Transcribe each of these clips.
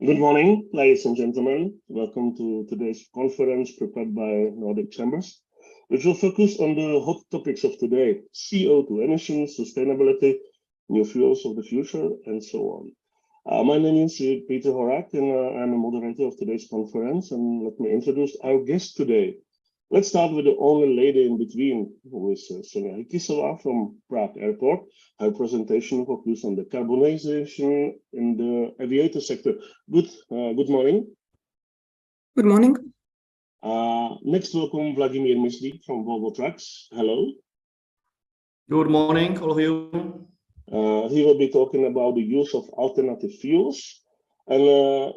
Good morning, ladies and gentlemen. Welcome to today's conference prepared by Nordic Chambers, which will focus on the hot topics of today: CO2 emissions, sustainability, new fuels of the future, and so on. My name is Peter Horak, and I'm the moderator of today's conference. And let me introduce our guest today. Let's start with the only lady in between, who is Sonia Hikisova from Prague Airport. Her presentation focused on the decarbonization in the aviator sector. Good morning. Good morning. Next, welcome Vladimir Myslík from Volvo Trucks. Hello. Good morning, all of you. He will be talking about the use of alternative fuels. And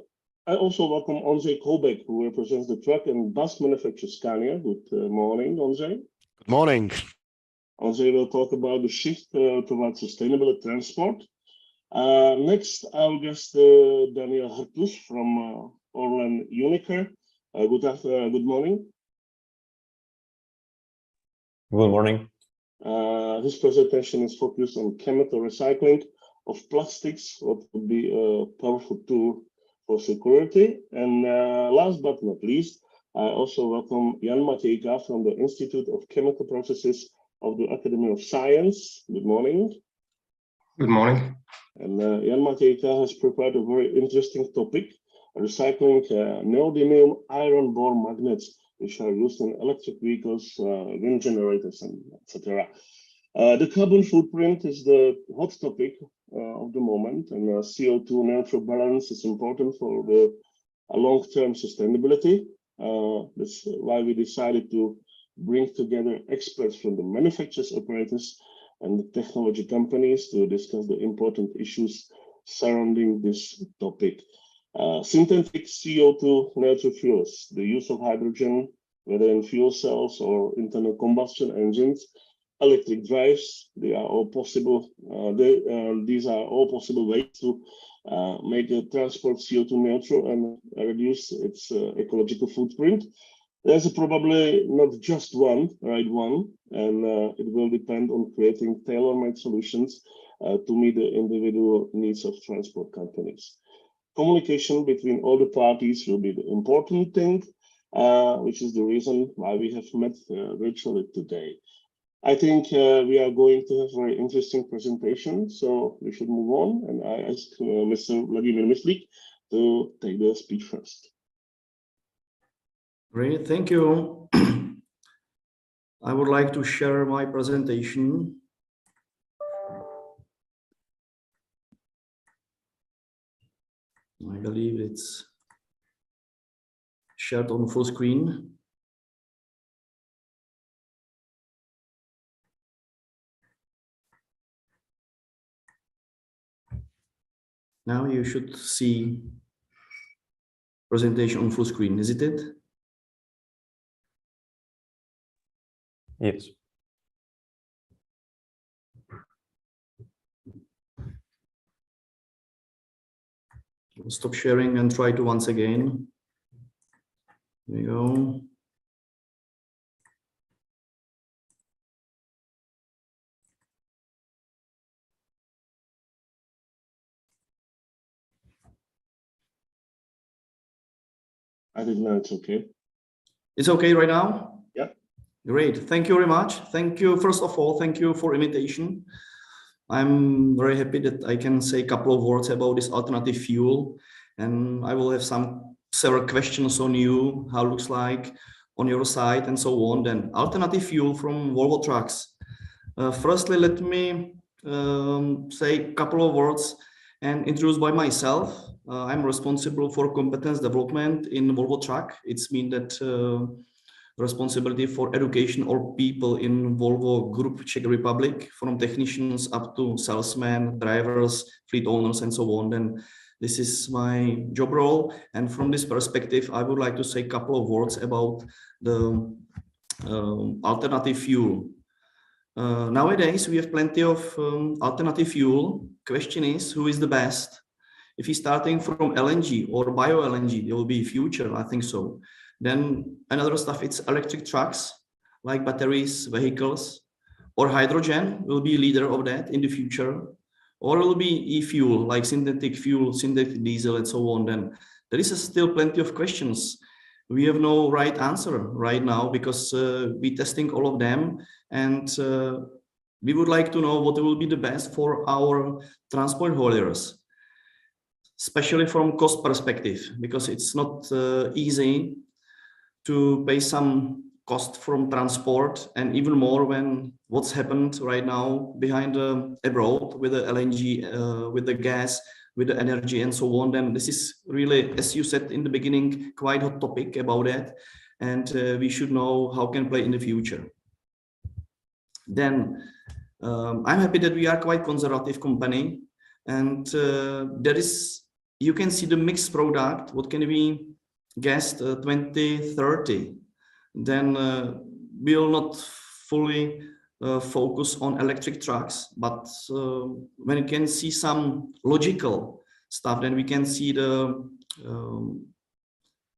I also welcome Ondřej Koubek, who represents the truck and bus manufacturer Scania. Good morning, Ondřej. Good morning. Ondřej will talk about the shift towards sustainable transport. Next, our guest Daniel Hartus from Orlen Uniker. Good morning. Good morning. His presentation is focused on chemical recycling of plastics, what would be a powerful tool for security. And last but not least, I also welcome Jan Matějka from the Institute of Chemical Processes of the Academy of Science. Good morning. Good morning. And Jan Matějka has prepared a very interesting topic: recycling neodymium iron bore magnets, which are used in electric vehicles, wind generators, and etc. The carbon footprint is the hot topic of the moment, and CO2 neutral balance is important for the long-term sustainability. That's why we decided to bring together experts from the manufacturers, operators, and the technology companies to discuss the important issues surrounding this topic. Synthetic CO2 neutral fuels, the use of hydrogen, whether in fuel cells or internal combustion engines, electric drives, they are all possible. These are all possible ways to make the transport CO2 neutral and reduce its ecological footprint. There's probably not just one right one, and it will depend on creating tailor-made solutions to meet the individual needs of transport companies. Communication between all the parties will be the important thing, which is the reason why we have met virtually today. I think we are going to have a very interesting presentation, so we should move on. And I ask Mr. Vladimir Myslík to take the speech first. Great, thank you. I would like to share my presentation. I believe it's shared on full screen. Now you should see presentation on full screen, isn't it? Yes. Stop sharing and try to once again. There you go. I think now it's okay. It's okay right now? Yeah. Great. Thank you very much. Thank you. First of all, thank you for invitation. I'm very happy that I can say a couple of words about this alternative fuel, and I will have several questions on you, how it looks like on your side and so on. Then alternative fuel from Volvo Trucks. Firstly, let me say a couple of words and introduce by myself. I'm responsible for competence development in Volvo Truck. It's mean that responsibility for education of people in Volvo Group Czech Republic, from technicians up to salesmen, drivers, fleet owners, and so on. And this is my job role. And from this perspective, I would like to say a couple of words about the alternative fuel. Nowadays, we have plenty of alternative fuel. Question is, who is the best? If you're starting from LNG or bio-LNG, there will be future, I think so. Then another stuff, it's electric trucks, like batteries, vehicles, or hydrogen will be leader of that in the future. or it will be e-fuel, like synthetic fuel, synthetic diesel, and so on, then there is still plenty of questions. We have no right answer right now because we're testing all of them, and we would like to know what will be the best for our transport hauliers, especially from cost perspective, because it's not easy to pay some cost from transport, and even more when what's happened right now behind abroad with the LNG, with the gas, with the energy and so on. Then this is really, as you said in the beginning, quite a hot topic about that, and we should know how can play in the future. Then I'm happy that we are quite conservative company, and there is, you can see the mixed product, what can we guess 2030. Then we will not fully focus on electric trucks, but when you can see some logical stuff, then we can see the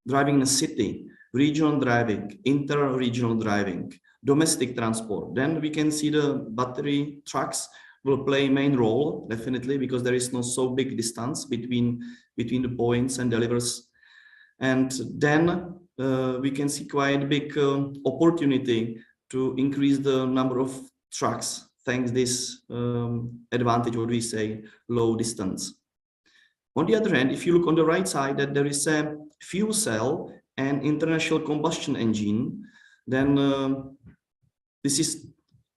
driving in a city, regional driving, inter-regional driving, domestic transport. Then we can see the battery trucks will play main role, definitely, because there is no so big distance between the points and delivers. And then we can see quite big opportunity to increase the number of trucks, thanks this advantage, what we say, low distance. On the other hand, if you look on the right side, that there is a fuel cell and internal combustion engine, then this is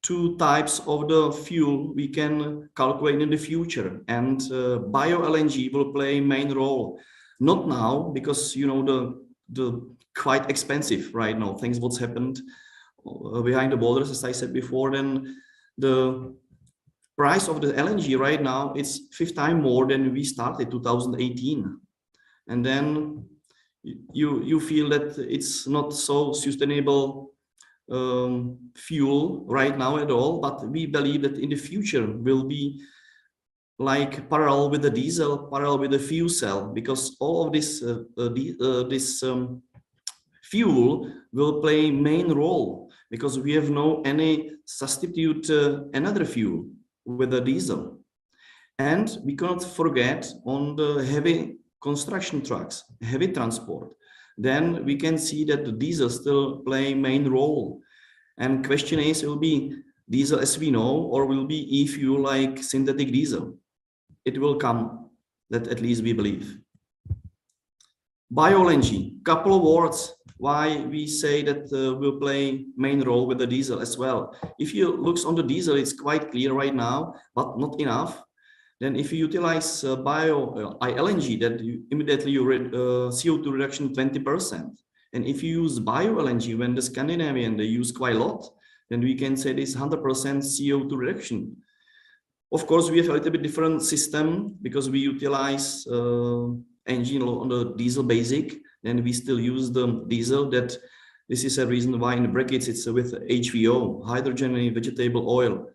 two types of the fuel we can calculate in the future, and bio LNG will play main role. Not now, because you know the quite expensive right now. Thanks what's happened behind the borders, as I said before. Then the price of the LNG right now is 5 times more than we started 2018, and then you feel that it's not so sustainable fuel right now at all. But we believe that in the future will be like parallel with the diesel, parallel with the fuel cell, because all of this fuel will play main role, because we have no any substitute another fuel with the diesel. And we cannot forget on the heavy construction trucks, heavy transport. Then we can see that the diesel still play main role. And question is, will be diesel as we know, or will be e-fuel like synthetic diesel? It will come, that at least we believe. Bio-LNG, couple of words why we say that will play main role with the diesel as well. If you look on the diesel, it's quite clear right now, but not enough. Then if you utilize bio-LNG, that you immediately you CO2 reduction 20%. And if you use bio-LNG, when the Scandinavian, they use quite a lot, then we can say this 100% CO2 reduction. Of course, we have a little bit different system because we utilize engine on the diesel basic, then we still use the diesel. That this is a reason why in the brackets it's with HVO, hydrogen and vegetable oil,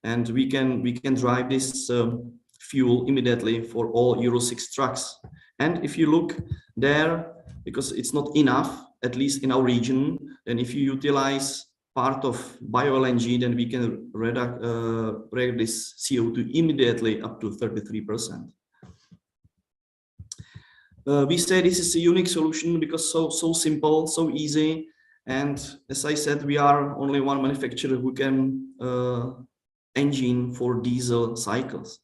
and we can drive this fuel immediately for all Euro 6 trucks. And if you look there, because it's not enough, at least in our region, then if you utilize part of bio-LNG, then we can reduce this CO2 immediately up to 33%. We say this is a unique solution because so simple, so easy, and as I said, we are only one manufacturer who can engine for diesel cycles.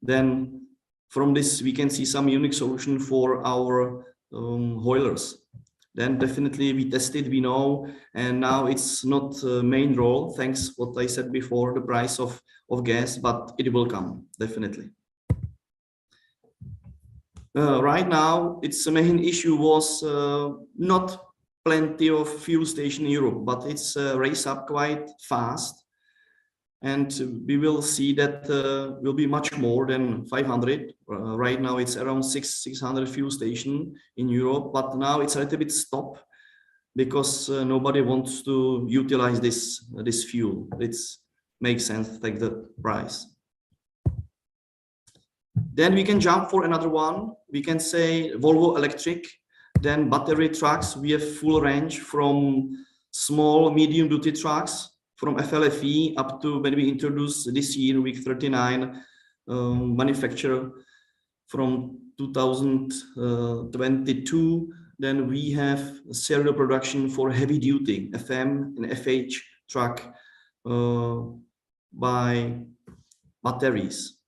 Then from this we can see some unique solution for our hauliers. Then definitely we tested, we know, and now it's not main role, thanks what I said before, the price of gas, but it will come, definitely. Right now, its main issue was not plenty of fuel station in Europe, but it's raised up quite fast. And we will see that will be much more than 500. Right now, it's around 600 fuel station in Europe, but now it's a little bit stopped because nobody wants to utilize this fuel. It makes sense to take the price. Then we can jump for another one. We can say Volvo Electric. Then battery trucks. We have full range from small, medium duty trucks, from FLFE up to when we introduce this year, week 39, manufactured from 2022. Then we have serial production for heavy duty FM and FH truck by batteries.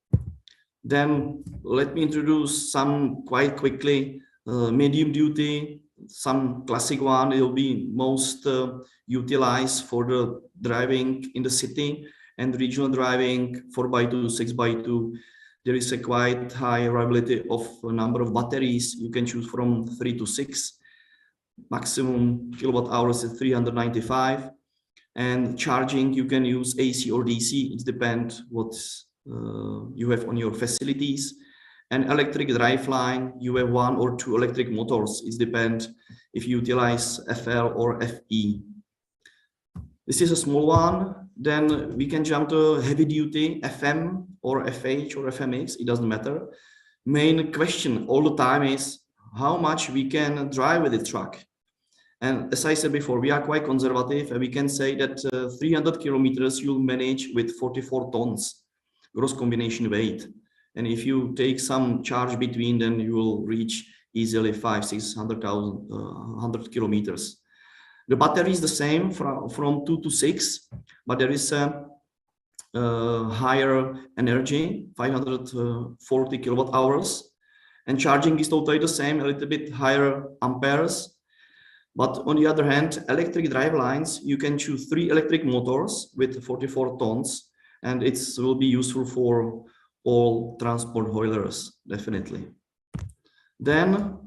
Then let me introduce some quite quickly. Medium duty, some classic one, it will be most utilized for the driving in the city and regional driving 4x2, 6x2. There is a quite high reliability of a number of batteries. You can choose from 3 to 6. Maximum kilowatt hours is 395. And charging, you can use AC or DC. It depends what you have on your facilities. And electric driveline, you have 1 or 2 electric motors. It depends if you utilize FL or FE. This is a small one. Then we can jump to heavy duty FM or FH or FMX. It doesn't matter. Main question all the time is how much we can drive with the truck. And as I said before, we are quite conservative, and we can say that 300 kilometers you'll manage with 44 tons gross combination weight. And if you take some charge between, then you will reach easily 500-600 kilometers. The battery is the same from 2 to 6, but there is a higher energy, 540 kilowatt hours. And charging is totally the same, a little bit higher amperes. But on the other hand, electric drive lines, you can choose 3 electric motors with 44 tons, and it will be useful for all transport haulers, definitely. Then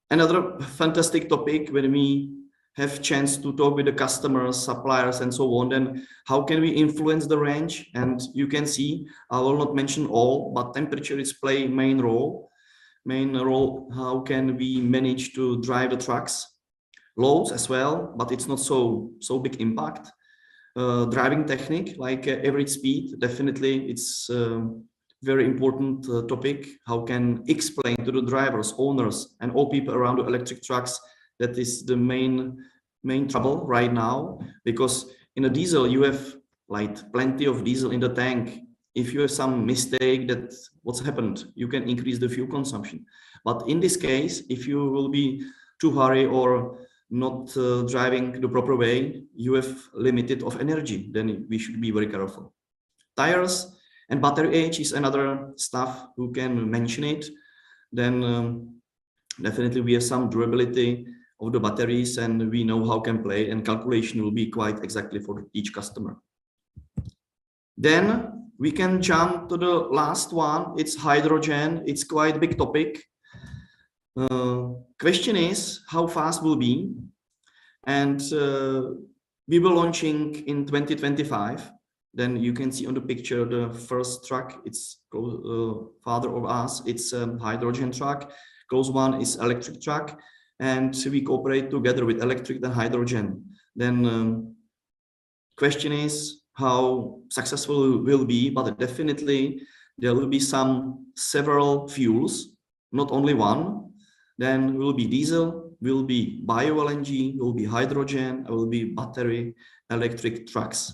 another fantastic topic when we have chance to talk with the customers, suppliers, and so on, then how can we influence the range? And you can see, I will not mention all, but temperature is play main role. How can we manage to drive the trucks? Loads as well, but it's not so big impact. Driving technique, like average speed, definitely it's very important topic. How can explain to the drivers, owners, and all people around the electric trucks that is the main trouble right now, because in a diesel you have like plenty of diesel in the tank. If you have some mistake, that what's happened, you can increase the fuel consumption. But in this case, if you will be too hurry or not driving the proper way, you have limited of energy, then we should be very careful. Tires and battery age is another stuff who can mention it. Then definitely we have some durability of the batteries, and we know how can play, and calculation will be quite exactly for each customer. Then we can jump to the last one. It's hydrogen. It's quite a big topic. Question is how fast will be, and we will launching in 2025. Then you can see on the picture the first truck. It's father of us. It's a hydrogen truck. Close one is electric truck, and we cooperate together with electric and hydrogen. Then question is how successful will be, but definitely there will be several fuels, not only one. Then will be diesel, will be bio-LNG, will be hydrogen, will be battery electric trucks.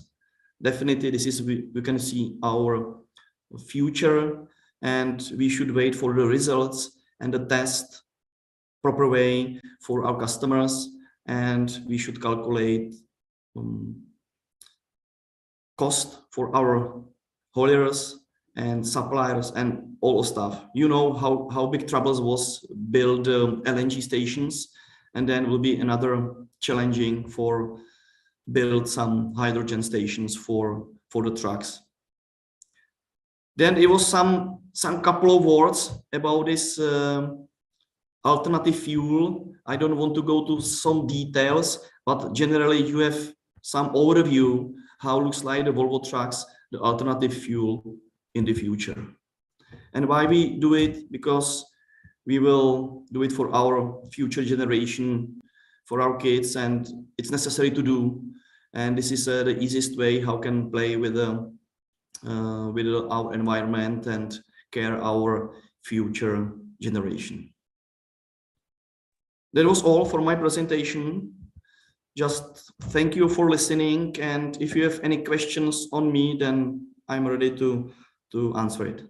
Definitely this is, we can see our future, and we should wait for the results and the test proper way for our customers, and we should calculate cost for our haulers and suppliers and all stuff. You know how big troubles was build LNG stations, and then will be another challenging for build some hydrogen stations for the trucks. Then it was some couple of words about this alternative fuel. I don't want to go to some details, but generally you have some overview how looks like the Volvo trucks, the alternative fuel in the future. And why we do it? Because we will do it for our future generation, for our kids, and it's necessary to do. And this is the easiest way how can play with our environment and care our future generation. That was all for my presentation. Just thank you for listening, and if you have any questions on me, then I'm ready to to answer it.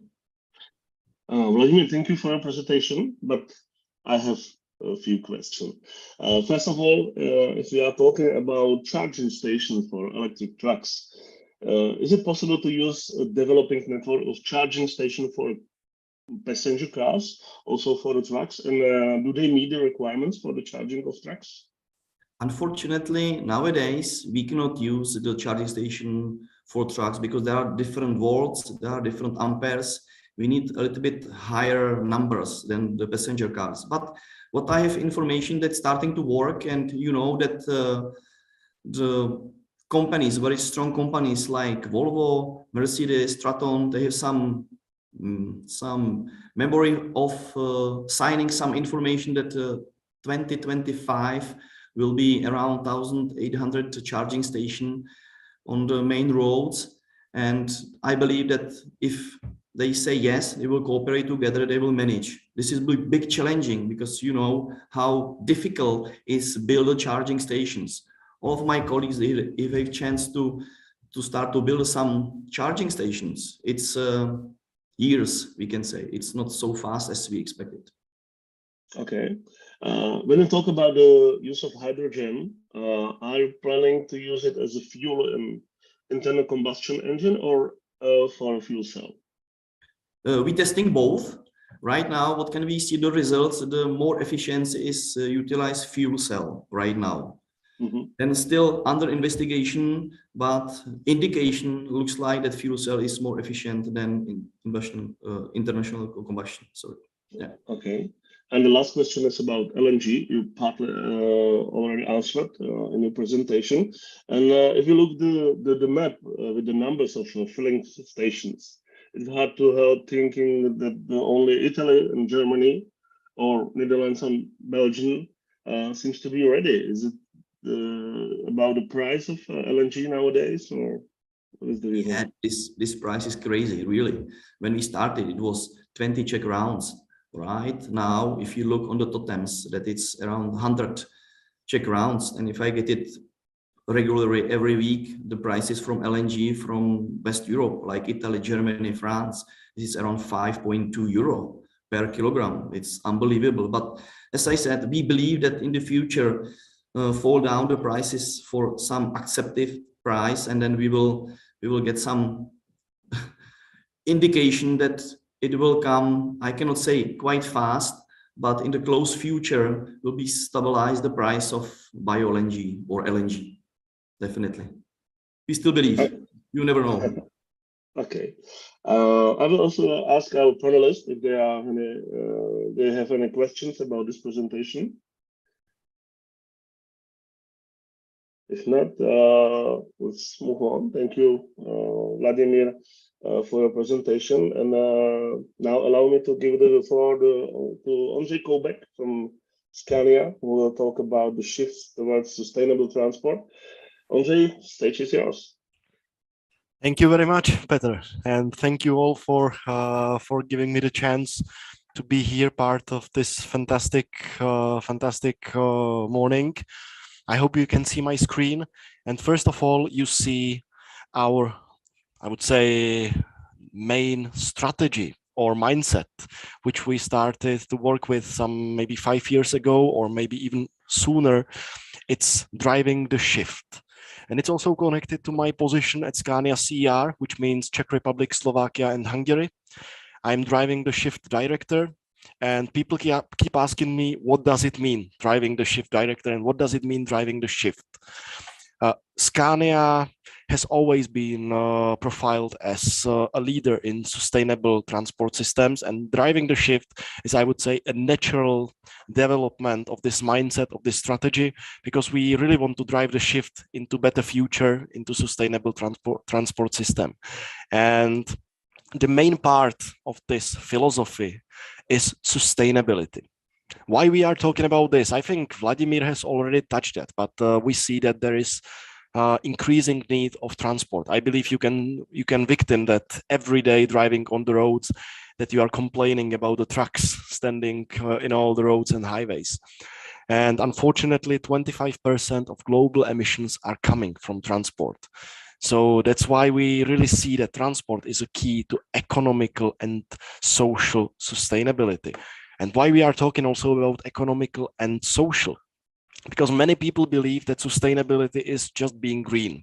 Vladimir, thank you for your presentation, but I have a few questions. First of all, if we are talking about charging stations for electric trucks, is it possible to use a developing network of charging stations for passenger cars, also for the trucks? And do they meet the requirements for the charging of trucks? Unfortunately, nowadays, we cannot use the charging station for trucks because there are different volts, there are different amperes. We need a little bit higher numbers than the passenger cars. But what I have information that's starting to work, and you know that the companies, very strong companies like Volvo, Mercedes, Straton, they have some memory of signing some information that 2025 will be around 1,800 charging station on the main roads. And I believe that if they say yes, they will cooperate together, they will manage. This is big challenging because you know how difficult is build charging stations. All of my colleagues, if they have a chance to start to build some charging stations, it's years, we can say. It's not so fast as we expected. Okay. When you talk about the use of hydrogen, are you planning to use it as a fuel in internal combustion engine or for a fuel cell? We're testing both. Right now, what can we see the results? The more efficiency is utilize fuel cell right now. And still under investigation, but indication looks like that fuel cell is more efficient than in combustion, international combustion. So, yeah. Okay. And the last question is about LNG. You partly already answered in your presentation. And if you look the map with the numbers of filling stations, it's hard to help thinking that only Italy and Germany or Netherlands and Belgium seems to be ready. Is it about the price of LNG nowadays, or what is the reason? Yeah, this price is crazy, really. When we started, it was 20 Czech rounds. Right now, if you look on the totems, that it's around 100 Czech rounds, and if I get it regularly every week, the prices from LNG from West Europe, like Italy, Germany, France, this is around 5.2 euro per kilogram. It's unbelievable. But as I said, we believe that in the future, fall down the prices for some accepted price, and then we will get some indication that it will come, I cannot say quite fast, but in the close future will be stabilize the price of bio-LNG or LNG, definitely. We still believe, you never know. Okay. I will also ask our panelists if they are they have any questions about this presentation. If not, let's move on. Thank you, Vladimir, for your presentation. And now allow me to give the floor to Ondřej Koubek from Scania, who will talk about the shifts towards sustainable transport. Ondřej, stage is yours. Thank you very much, Petr, and thank you all for giving me the chance to be here, part of this fantastic morning. I hope you can see my screen. And first of all, you see our, I would say, main strategy or mindset, which we started to work with some maybe 5 years ago, or maybe even sooner. It's driving the shift. And it's also connected to my position at Scania CER, which means Czech Republic, Slovakia, and Hungary. I'm driving the shift director. And people keep asking me, what does it mean, driving the shift director, and what does it mean, driving the shift? Scania has always been profiled as a leader in sustainable transport systems, and driving the shift is, I would say, a natural development of this mindset, of this strategy, because we really want to drive the shift into better future, into sustainable transport system. And the main part of this philosophy is sustainability. Why we are talking about this? I think Vladimir has already touched that, but we see that there is increasing need of transport. I believe you can victim that every day driving on the roads, that you are complaining about the trucks standing in all the roads and highways. And unfortunately, 25% of global emissions are coming from transport. So that's why we really see that transport is a key to economical and social sustainability. And why we are talking also about economical and social, because many people believe that sustainability is just being green,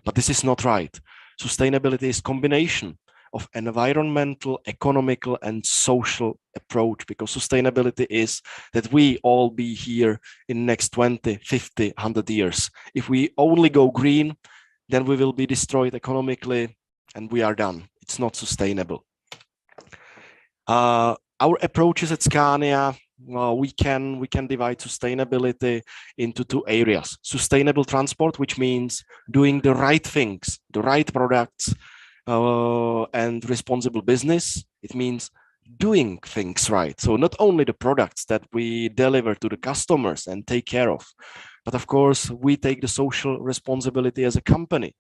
but this is not right. Sustainability is combination of environmental, economical, and social approach, because sustainability is that we all be here in next 20, 50, 100 years. If we only go green, then we will be destroyed economically and we are done. It's not sustainable. Our approaches at Scania, we can divide sustainability into two areas. Sustainable transport, which means doing the right things, the right products, and responsible business. It means doing things right. So not only the products that we deliver to the customers and take care of, but of course we take the social responsibility as a company.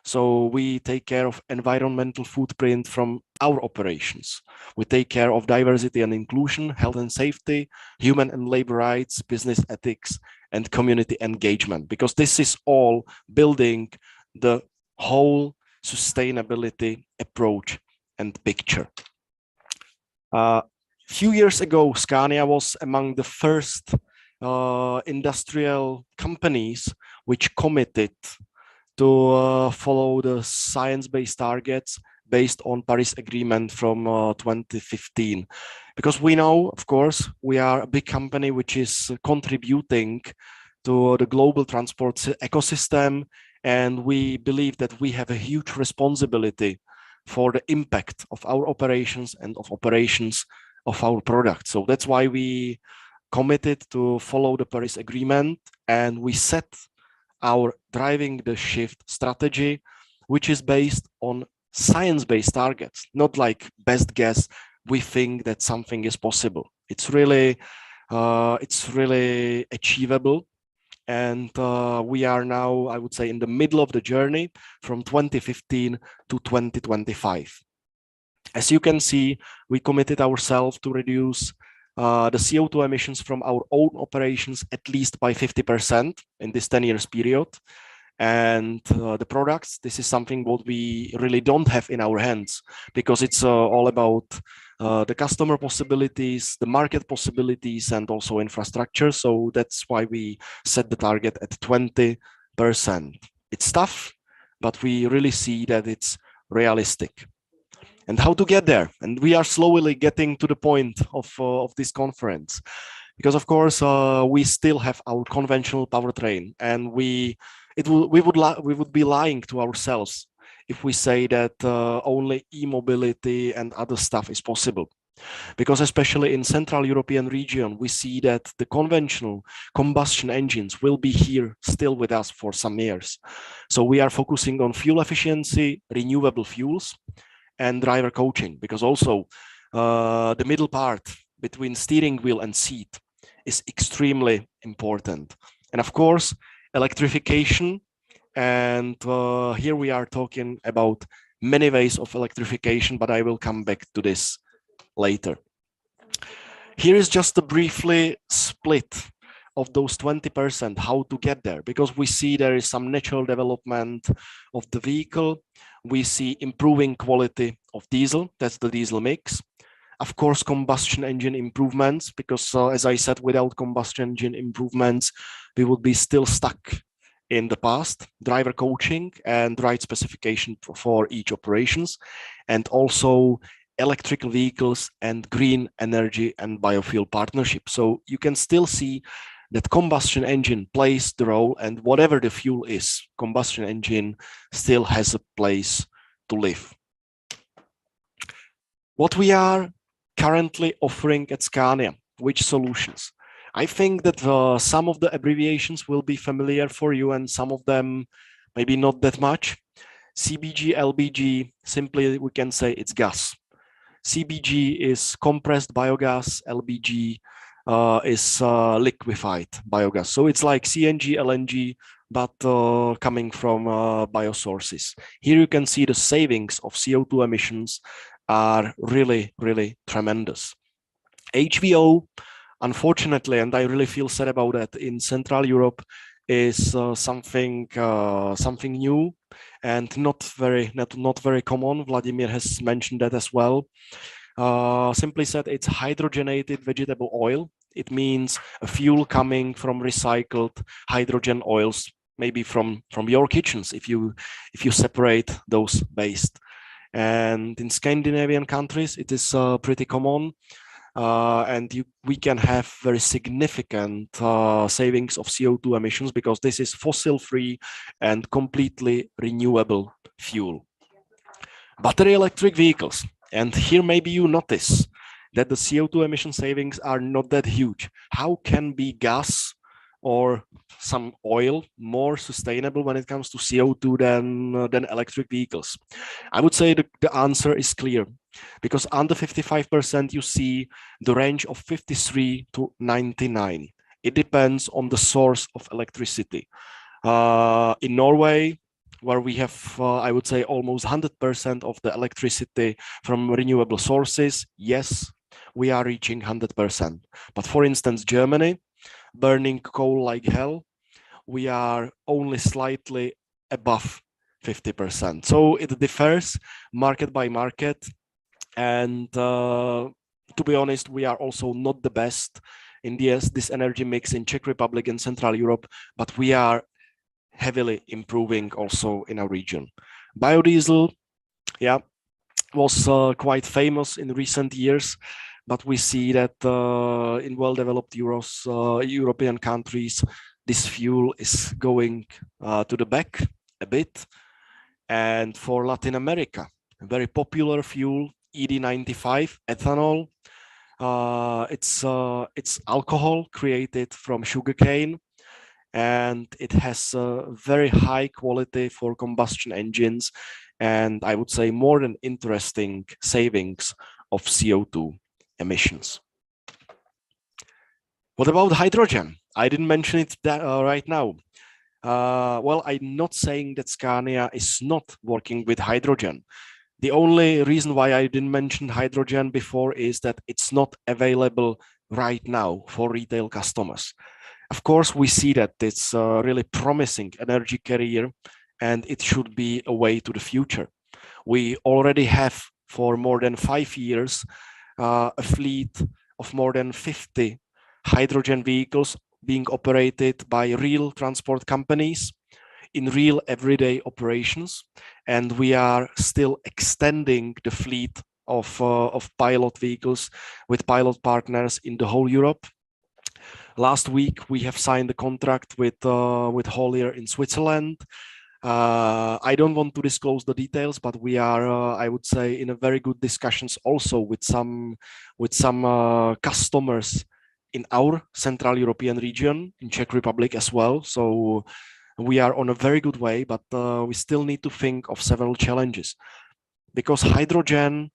So we take care of environmental footprint from our operations. We take care of diversity and inclusion, health and safety, human and labor rights, business ethics, and community engagement, because this is all building the whole sustainability approach and picture. Few years ago, Scania was among the first industrial companies which committed to follow the science-based targets based on Paris Agreement from 2015. Because we know, of course, we are a big company which is contributing to the global transport ecosystem, and we believe that we have a huge responsibility for the impact of our operations and of operations of our products. So that's why we committed to follow the Paris Agreement, and we set our driving the shift strategy, which is based on science-based targets, not like best guess, we think that something is possible. It's really achievable. And we are now, I would say, in the middle of the journey from 2015 to 2025. As you can see, we committed ourselves to reduce the CO2 emissions from our own operations at least by 50% in this 10 years period. And the products, this is something what we really don't have in our hands, because it's all about the customer possibilities, the market possibilities, and also infrastructure. So that's why we set the target at 20%. It's tough, but we really see that it's realistic. And how to get there? And we are slowly getting to the point of this conference, because of course we still have our conventional powertrain, and we would be lying to ourselves if we say that only e-mobility and other stuff is possible. Because especially in Central European region, we see that the conventional combustion engines will be here still with us for some years. So we are focusing on fuel efficiency, renewable fuels, and driver coaching, because also the middle part between steering wheel and seat is extremely important. And of course, electrification. And here we are talking about many ways of electrification, but I will come back to this later. Here is just a briefly split of those 20%, how to get there, because we see there is some natural development of the vehicle. We see improving quality of diesel, that's the diesel mix. Of course, combustion engine improvements, because as I said, without combustion engine improvements, we would be still stuck in the past. Driver coaching and right specification for each operations, and also electric vehicles and green energy and biofuel partnership. So you can still see that combustion engine plays the role, and whatever the fuel is, combustion engine still has a place to live. What we are currently offering at Scania, which solutions? I think that some of the abbreviations will be familiar for you, and some of them maybe not that much. CBG, LBG, simply we can say it's gas. CBG is compressed biogas, LBG is liquefied biogas. So it's like CNG, LNG, but coming from biosources. Here you can see the savings of CO2 emissions are really, really tremendous. HVO, unfortunately, and I really feel sad about that, in Central Europe, is something new and not very common. Vladimir has mentioned that as well. Simply said, it's hydrogenated vegetable oil. It means a fuel coming from recycled hydrogen oils, maybe from your kitchens if you separate those waste. And in Scandinavian countries, it is pretty common. And we can have very significant savings of CO2 emissions because this is fossil-free and completely renewable fuel. Battery electric vehicles. And here maybe you notice that the CO2 emission savings are not that huge. How can be gas or some oil more sustainable when it comes to CO2 than electric vehicles? I would say the answer is clear, because under 55% you see the range of 53 to 99. It depends on the source of electricity. In Norway, where we have, I would say, almost 100% of the electricity from renewable sources, yes, we are reaching 100%. But for instance, Germany, burning coal like hell, we are only slightly above 50%. So it differs market by market. And to be honest, we are also not the best in this energy mix in Czech Republic and Central Europe, but we are heavily improving also in our region. Biodiesel, yeah, was quite famous in recent years, but we see that in well-developed European countries, this fuel is going to the back a bit. And for Latin America, a very popular fuel, ED95, ethanol. It's alcohol created from sugarcane, and it has a very high quality for combustion engines, and I would say more than interesting savings of CO2 emissions. What about hydrogen? I didn't mention it right now. Well, I'm not saying that Scania is not working with hydrogen. The only reason why I didn't mention hydrogen before is that it's not available right now for retail customers. Of course, we see that it's a really promising energy carrier, and it should be a way to the future. We already have for more than 5 years a fleet of more than 50 hydrogen vehicles being operated by real transport companies in real everyday operations, and we are still extending the fleet of pilot vehicles with pilot partners in the whole Europe. Last week, we have signed a contract with Holier in Switzerland. I don't want to disclose the details, but we are, I would say, in a very good discussions also with some customers in our Central European region, in Czech Republic as well. So we are on a very good way, but we still need to think of several challenges. Because hydrogen,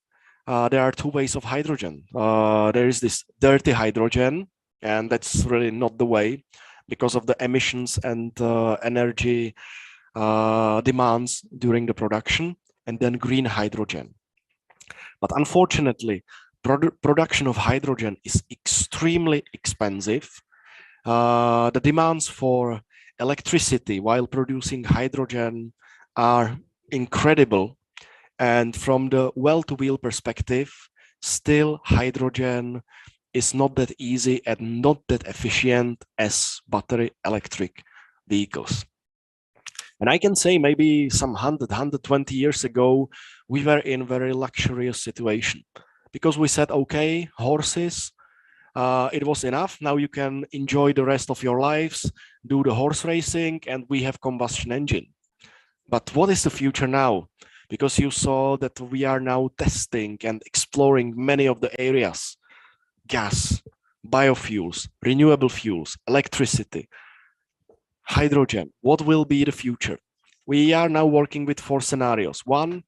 there are two ways of hydrogen. There is this dirty hydrogen, and that's really not the way because of the emissions and energy demands during the production, and then green hydrogen. But unfortunately, production of hydrogen is extremely expensive. The demands for electricity while producing hydrogen are incredible. And from the well-to-wheel perspective, still hydrogen is not that easy and not that efficient as battery electric vehicles. And I can say maybe some 120 years ago, we were in a very luxurious situation because we said, okay, horses, it was enough. Now you can enjoy the rest of your lives, do the horse racing, and we have combustion engine. But what is the future now? Because you saw that we are now testing and exploring many of the areas: gas, biofuels, renewable fuels, electricity, hydrogen. What will be the future? We are now working with 4 scenarios. One,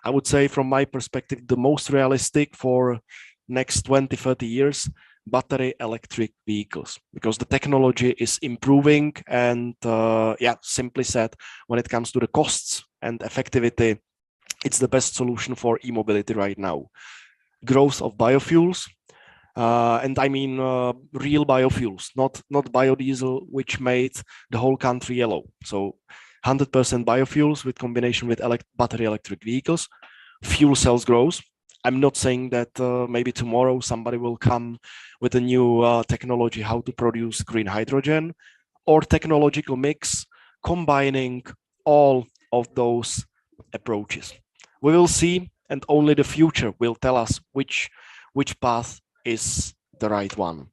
I would say from my perspective, the most realistic for next 20, 30 years, battery electric vehicles, because the technology is improving, and yeah, simply said, when it comes to the costs and effectivity, it's the best solution for e-mobility right now. Growth of biofuels. And I mean real biofuels, not biodiesel, which made the whole country yellow. So 100% biofuels with combination with battery electric vehicles. Fuel cells grows. I'm not saying that maybe tomorrow somebody will come with a new technology how to produce green hydrogen or technological mix combining all of those approaches. We will see, and only the future will tell us which path is the right one.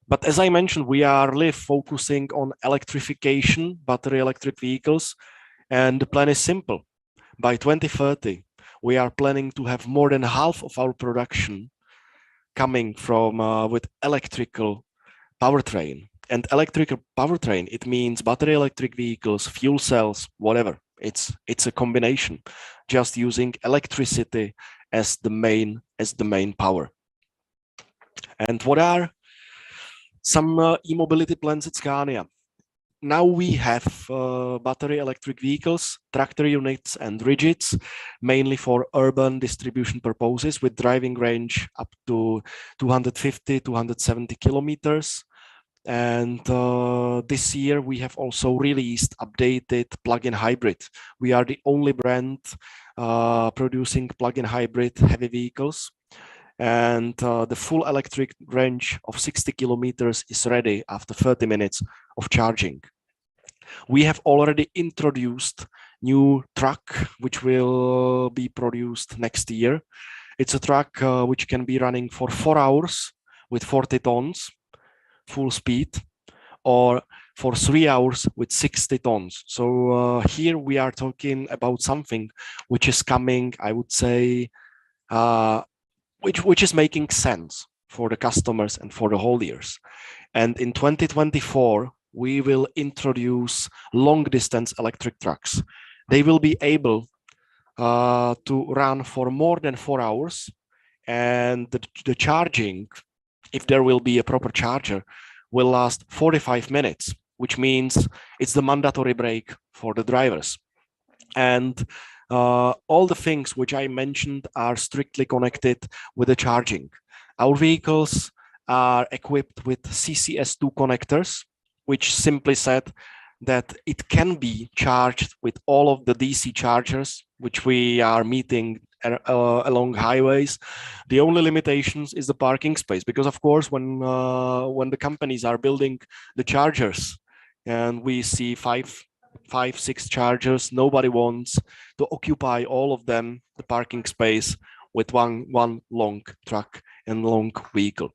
But as I mentioned, we are focusing on electrification, battery electric vehicles, and the plan is simple. By 2030, we are planning to have more than half of our production coming from with electrical powertrain. And electrical powertrain, it means battery electric vehicles, fuel cells, whatever. It's a combination, just using electricity as the main power. And what are some e-mobility plans at Scania? Now we have battery electric vehicles, tractor units and rigids, mainly for urban distribution purposes with driving range up to 250, 270 kilometers. And this year we have also released updated plug-in hybrid. We are the only brand producing plug-in hybrid heavy vehicles. And the full electric range of 60 kilometers is ready after 30 minutes of charging. We have already introduced new truck, which will be produced next year. It's a truck which can be running for 4 hours with 40 tons full speed, or for 3 hours with 60 tons. So here we are talking about something which is coming, I would say, which is making sense for the customers and for the hauliers. And in 2024, we will introduce long distance electric trucks. They will be able to run for more than 4 hours, and the charging, if there will be a proper charger, will last 45 minutes, which means it's the mandatory break for the drivers. And all the things which I mentioned are strictly connected with the charging. Our vehicles are equipped with CCS2 connectors, which simply said that it can be charged with all of the DC chargers, which we are meeting along highways. The only limitations is the parking space, because of course when the companies are building the chargers and we see five, 6 chargers, nobody wants to occupy all of them, the parking space, with one long truck and long vehicle.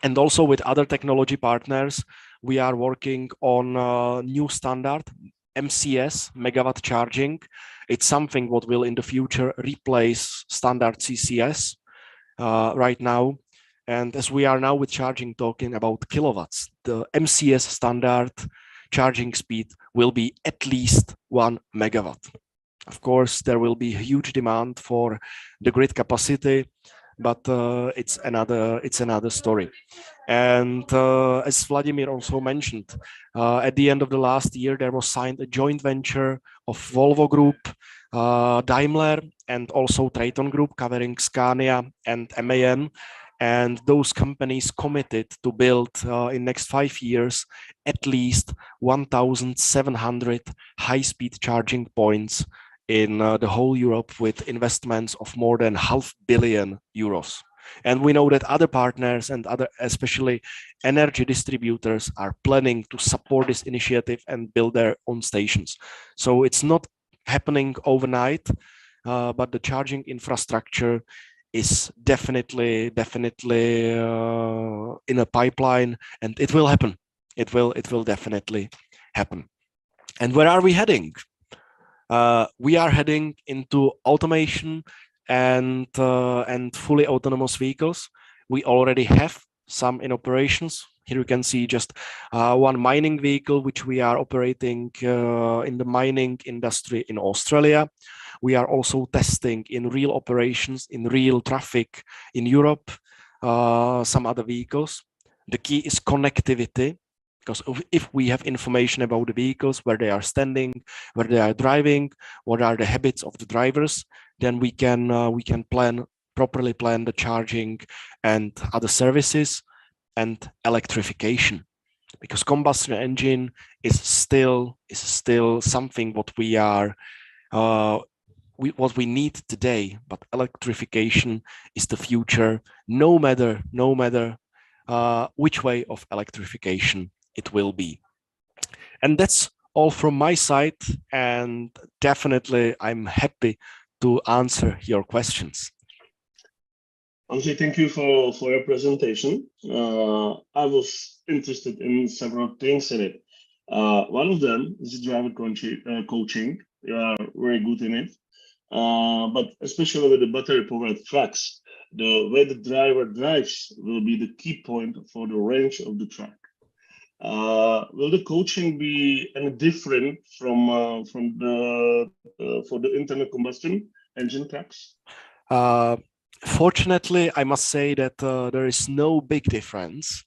And also with other technology partners, we are working on a new standard, MCS, megawatt charging. It's something what will in the future replace standard CCS right now. And as we are now with charging talking about kilowatts, the MCS standard charging speed will be at least 1 megawatt. Of course, there will be huge demand for the grid capacity, but it's another story. And as Vladimir also mentioned, at the end of the last year, there was signed a joint venture of Volvo Group, Daimler, and also Traton Group, covering Scania and MAN. And those companies committed to build in next 5 years at least 1,700 high-speed charging points in the whole Europe, with investments of more than €500 million. And we know that other partners and other, especially energy distributors, are planning to support this initiative and build their own stations. So it's not happening overnight, but the charging infrastructure is definitely in a pipeline, and it will happen. It will definitely happen. And where are we heading? We are heading into automation and fully autonomous vehicles. We already have some in operations. Here you can see just one mining vehicle which we are operating in the mining industry in Australia. We are also testing in real operations, in real traffic in Europe, some other vehicles. The key is connectivity, because if we have information about the vehicles, where they are standing, where they are driving, what are the habits of the drivers, then we can plan properly plan the charging and other services, and electrification, because combustion engine is still something what we are what we need today, but electrification is the future, no matter which way of electrification it will be. And that's all from my side, and definitely I'm happy to answer your questions. Andrzej, thank you for your presentation. I was interested in several things in it. One of them is driver coaching. You are very good in it. But especially with the battery-powered trucks, the way the driver drives will be the key point for the range of the truck. Will the coaching be any different from the for the internal combustion engine trucks? Fortunately, I must say that there is no big difference,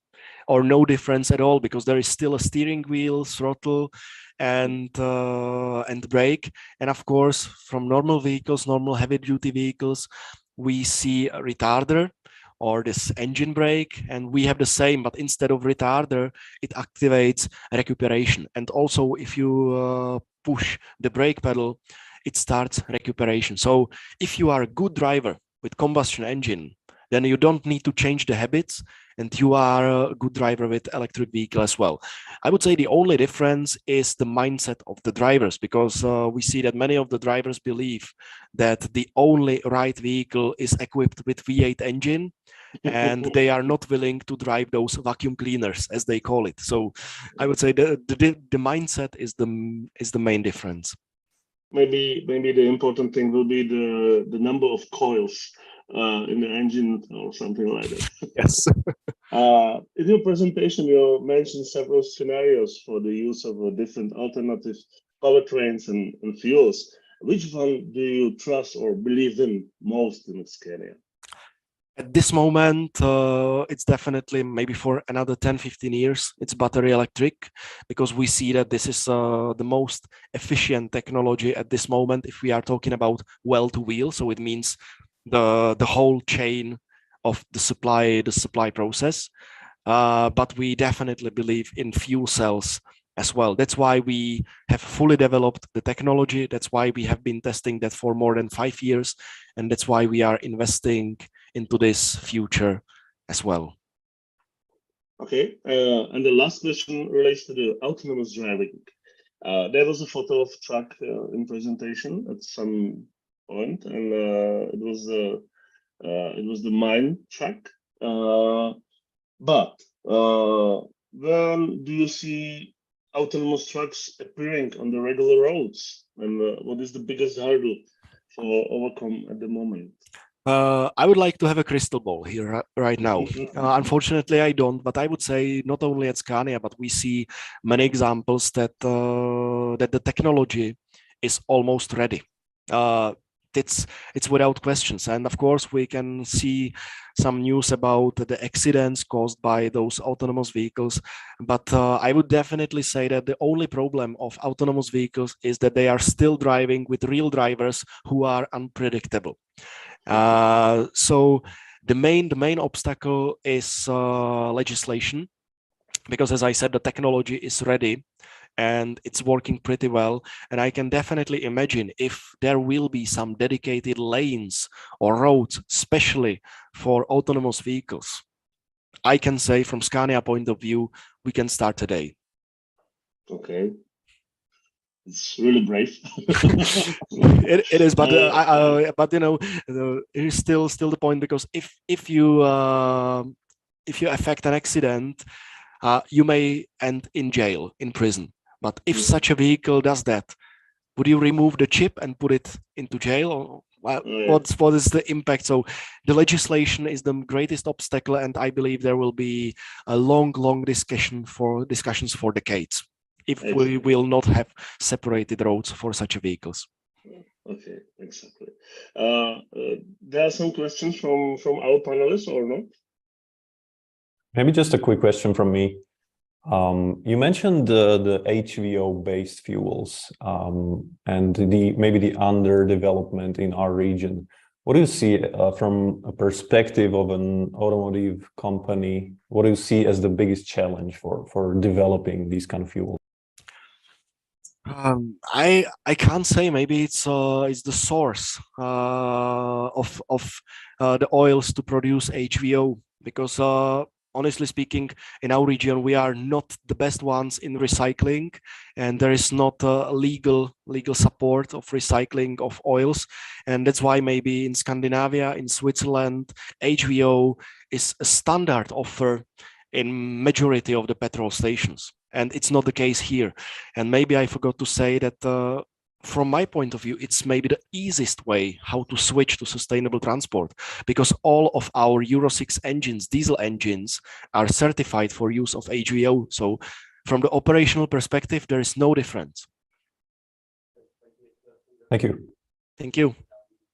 or no difference at all, because there is still a steering wheel, throttle, and brake. And of course, from normal vehicles, normal heavy-duty vehicles, we see a retarder or this engine brake, and we have the same, but instead of retarder, it activates recuperation. And also, if you push the brake pedal, it starts recuperation. So if you are a good driver with combustion engine, then you don't need to change the habits, and you are a good driver with electric vehicle as well. I would say the only difference is the mindset of the drivers, because we see that many of the drivers believe that the only right vehicle is equipped with V8 engine, and they are not willing to drive those vacuum cleaners, as they call it. So I would say the mindset is the main difference. Maybe the important thing will be the number of coils in the engine or something like that. Yes. In your presentation, you mentioned several scenarios for the use of different alternative powertrains and fuels. Which one do you trust or believe in most in Scania? At this moment, it's definitely maybe for another 10-15 years, it's battery electric, because we see that this is the most efficient technology at this moment if we are talking about well-to-wheel. So it means the whole chain of the supply process. But we definitely believe in fuel cells as well. That's why we have fully developed the technology. That's why we have been testing that for more than 5 years. And that's why we are investing into this future as well. Okay, and the last question relates to the autonomous driving. There was a photo of truck in presentation at some point, and it was the mine truck. But when do you see autonomous trucks appearing on the regular roads, and what is the biggest hurdle for overcome at the moment? I would like to have a crystal ball here right now. Unfortunately, I don't, but I would say not only at Scania, but we see many examples that that the technology is almost ready. It's without questions, and of course we can see some news about the accidents caused by those autonomous vehicles. But I would definitely say that the only problem of autonomous vehicles is that they are still driving with real drivers who are unpredictable. So the main obstacle is legislation, because as I said, the technology is ready and it's working pretty well. And I can definitely imagine if there will be some dedicated lanes or roads, especially for autonomous vehicles. I can say from Scania point of view, we can start today. Okay. It's really brave. it is, but but you know, it is still the point, because if you affect an accident, you may end in jail, in prison. But if such a vehicle does that, would you remove the chip and put it into jail? Or what is the impact? So the legislation is the greatest obstacle, and I believe there will be a long discussions for decades if we will not have separated roads for such vehicles. Okay, exactly. There are some questions from our panelists, or not? Maybe just a quick question from me. You mentioned the HVO-based fuels and maybe the underdevelopment in our region. What do you see from a perspective of an automotive company? What do you see as the biggest challenge for developing these kind of fuels? I can't say. Maybe it's the source of the oils to produce HVO, because honestly speaking, in our region we are not the best ones in recycling, and there is not legal support of recycling of oils, and that's why maybe in Scandinavia, in Switzerland, HVO is a standard offer in majority of the petrol stations, and it's not the case here. And maybe I forgot to say that from my point of view, it's maybe the easiest way how to switch to sustainable transport, because all of our Euro 6 engines, diesel engines, are certified for use of HVO. So from the operational perspective, there is no difference. Thank you. Thank you.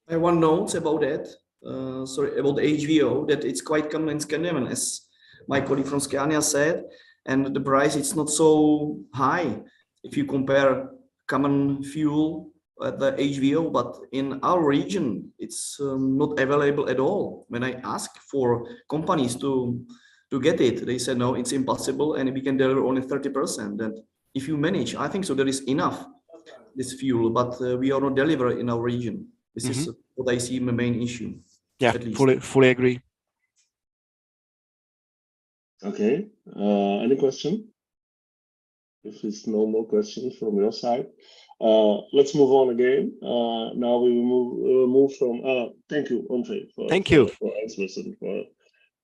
I have one note about that. About the HVO, that it's quite common in Scandinavia, as my colleague from Scania said, and the price it's not so high if you compare common fuel at the HVO, but in our region it's not available at all. When I ask for companies to get it, they said no, it's impossible, and we can deliver only 30%. And if you manage, I think so there is enough this fuel, but we are not delivering in our region. This is what I see the main issue. Yeah, fully agree. Okay, any question? If there's no more questions from your side, let's move on again. Now we will move from, thank you, Andre, for answers and for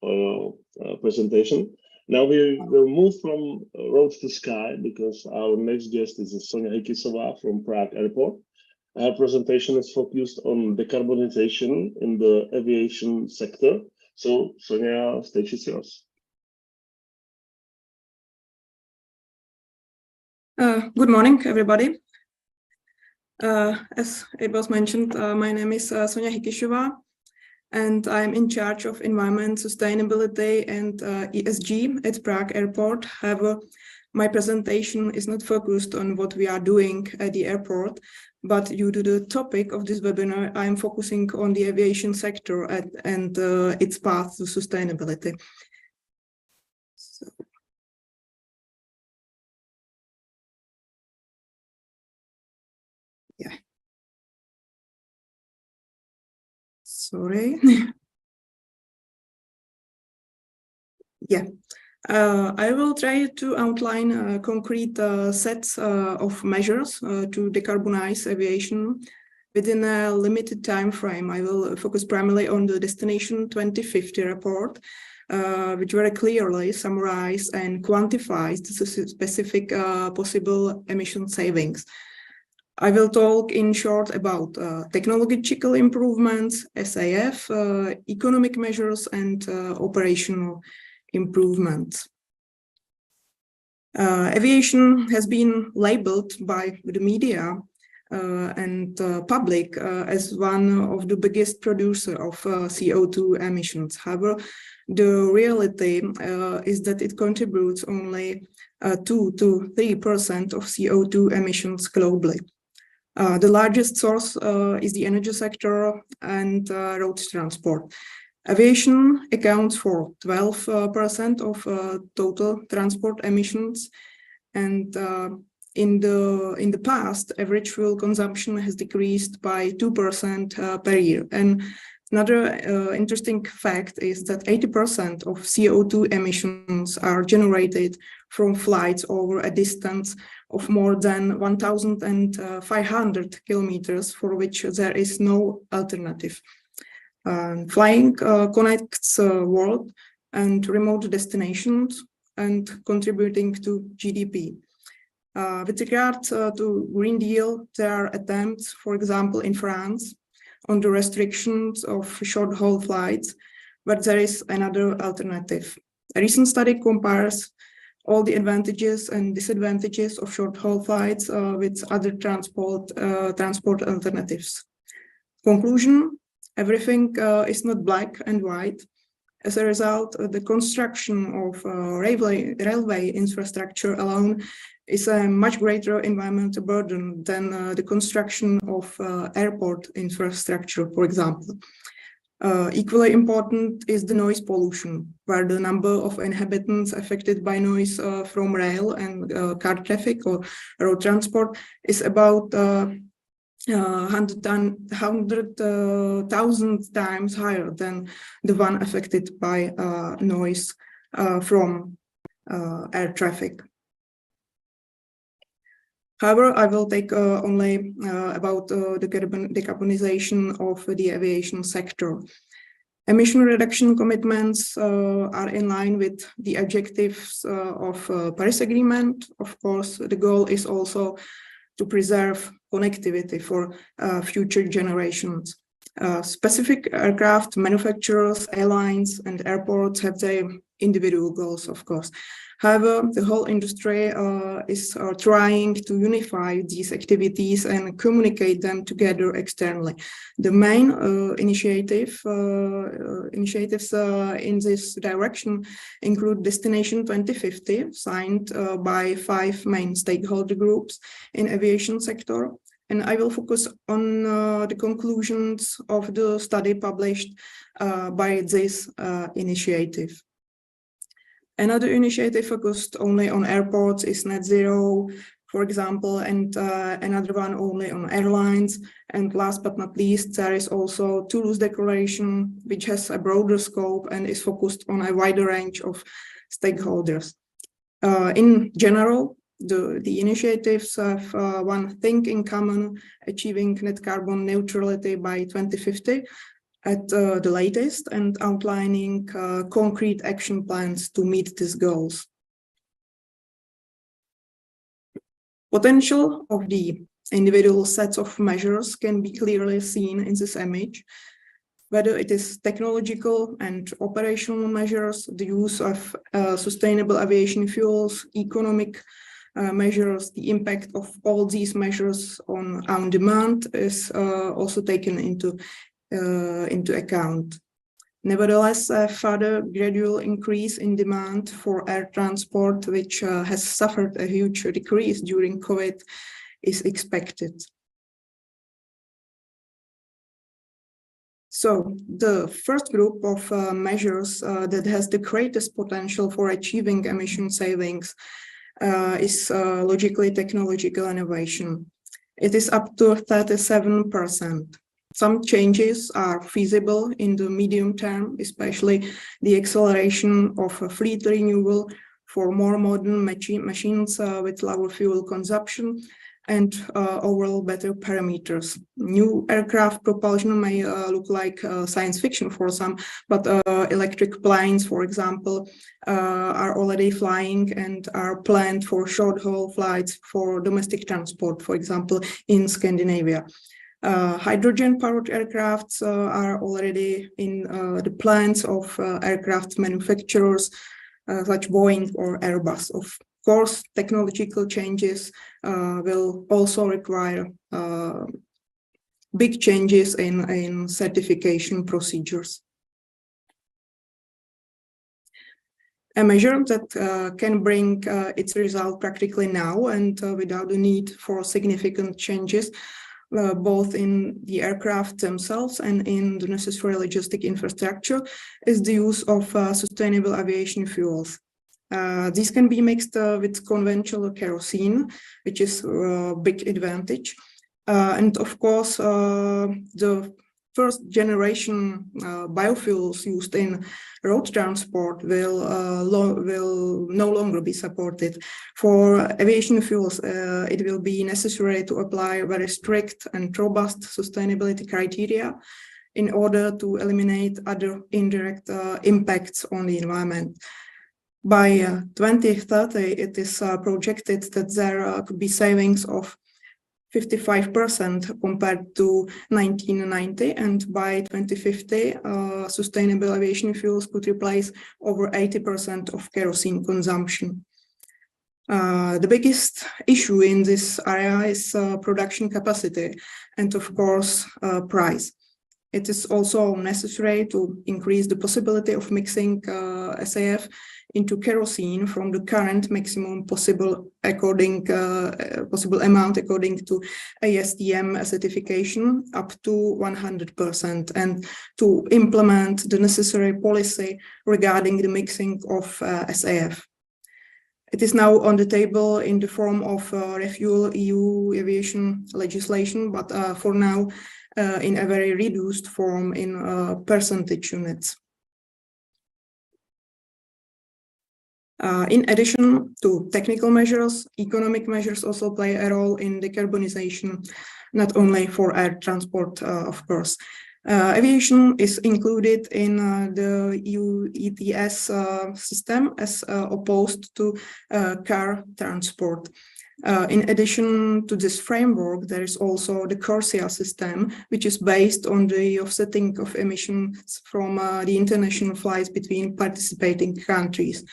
your presentation. Now we will move from road to sky, because our next guest is Sonia Hikisova from Prague Airport. Her presentation is focused on decarbonization in the aviation sector. So, Sonia, stage is yours. Good morning, everybody. As it was mentioned, my name is Sonia Hikisova, and I'm in charge of environment, sustainability, and ESG at Prague Airport. However, my presentation is not focused on what we are doing at the airport, but due to the topic of this webinar, I'm focusing on the aviation sector and its path to sustainability. So. Yeah. Sorry. Yeah. I will try to outline concrete sets of measures to decarbonize aviation within a limited time frame. I will focus primarily on the Destination 2050 report, which very clearly summarizes and quantifies the specific possible emission savings. I will talk in short about technological improvements, SAF, economic measures, and operational improvements. Aviation has been labeled by the media and public as one of the biggest producers of CO2 emissions. However, the reality is that it contributes only 2 to 3% of CO2 emissions globally. The largest source is the energy sector and road transport. Aviation accounts for 12% of total transport emissions, and in the past, average fuel consumption has decreased by 2% per year. And another interesting fact is that 80% of CO2 emissions are generated from flights over a distance of more than 1,500 kilometers, for which there is no alternative. Flying connects world and remote destinations and contributing to GDP. With regard to Green Deal, there are attempts, for example, in France, on the restrictions of short-haul flights, but there is another alternative. A recent study compares all the advantages and disadvantages of short-haul flights with other transport alternatives. Conclusion: everything is not black and white. As a result, the construction of railway infrastructure alone is a much greater environmental burden than the construction of airport infrastructure, for example. Equally important is the noise pollution, where the number of inhabitants affected by noise from rail and car traffic or road transport is about 100,000 times higher than the one affected by noise from air traffic. However, I will take only about the decarbonization of the aviation sector. Emission reduction commitments are in line with the objectives of Paris Agreement. Of course, the goal is also to preserve connectivity for future generations. Specific aircraft manufacturers, airlines, and airports have their individual goals, of course. However, the whole industry is trying to unify these activities and communicate them together externally. The main initiatives in this direction include Destination 2050, signed by 5 main stakeholder groups in aviation sector. And I will focus on the conclusions of the study published by this initiative. Another initiative focused only on airports is Net Zero, for example, and another one only on airlines. And last but not least, there is also Toulouse Declaration, which has a broader scope and is focused on a wider range of stakeholders. In general, the initiatives have one thing in common: achieving net carbon neutrality by 2050 at the latest, and outlining concrete action plans to meet these goals. Potential of the individual sets of measures can be clearly seen in this image, whether it is technological and operational measures, the use of sustainable aviation fuels, economic measures. The impact of all these measures on demand is also taken into account. Nevertheless, a further gradual increase in demand for air transport, which has suffered a huge decrease during COVID, is expected. So the first group of measures that has the greatest potential for achieving emission savings is logically technological innovation. It is up to 37%. Some changes are feasible in the medium term, especially the acceleration of fleet renewal for more modern machines with lower fuel consumption and overall better parameters. New aircraft propulsion may look like science fiction for some, but electric planes, for example, are already flying and are planned for short-haul flights for domestic transport, for example, in Scandinavia. Hydrogen-powered aircrafts are already in the plans of aircraft manufacturers such Boeing or Airbus. Of course, technological changes will also require big changes in certification procedures. A measure that can bring its result practically now and without the need for significant changes both in the aircraft themselves and in the necessary logistic infrastructure is the use of sustainable aviation fuels. These can be mixed with conventional kerosene, which is a big advantage. And of course, the first generation biofuels used in road transport will no longer be supported. For aviation fuels, it will be necessary to apply very strict and robust sustainability criteria in order to eliminate other indirect impacts on the environment. By 2030, it is projected that there could be savings of 55% compared to 1990, and by 2050, sustainable aviation fuels could replace over 80% of kerosene consumption. The biggest issue in this area is production capacity and, of course, price. It is also necessary to increase the possibility of mixing SAF into kerosene from the current maximum possible amount according to ASTM certification up to 100%, and to implement the necessary policy regarding the mixing of SAF. It is now on the table in the form of refuel EU aviation legislation, but for now in a very reduced form in percentage units. In addition to technical measures, economic measures also play a role in decarbonization, not only for air transport, of course. Aviation is included in the EU ETS system as opposed to car transport. In addition to this framework, there is also the CORSIA system, which is based on the offsetting of emissions from the international flights between participating countries.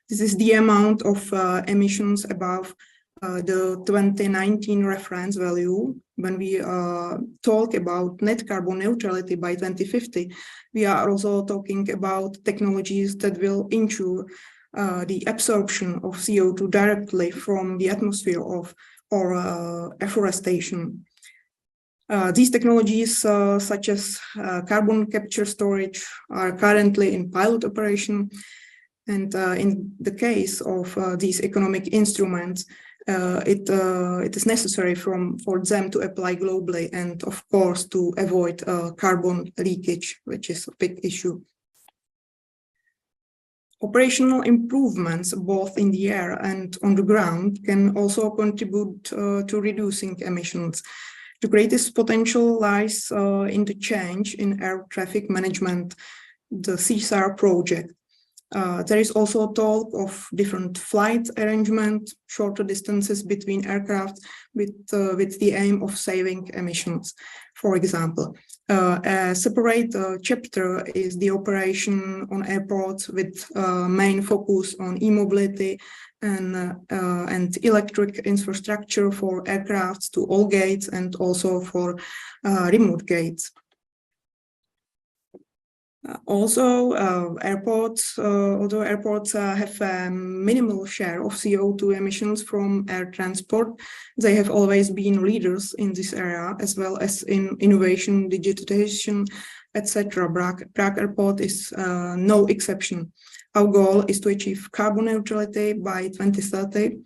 This is the amount of emissions above the 2019 reference value. When we talk about net carbon neutrality by 2050, we are also talking about technologies that will ensure the absorption of CO2 directly from the atmosphere or afforestation. These technologies, such as carbon capture storage, are currently in pilot operation. And in the case of these economic instruments, it is necessary for them to apply globally and, of course, to avoid carbon leakage, which is a big issue. Operational improvements, both in the air and on the ground, can also contribute to reducing emissions. The greatest potential lies in the change in air traffic management, the CSAR project. There is also talk of different flight arrangement, shorter distances between aircraft with the aim of saving emissions. For example, a separate chapter is the operation on airports with main focus on e-mobility and electric infrastructure for aircrafts to all gates and also for remote gates. Although airports have a minimal share of CO2 emissions from air transport, they have always been leaders in this area, as well as in innovation, digitization, etc. Prague Airport is no exception. Our goal is to achieve carbon neutrality by 2030.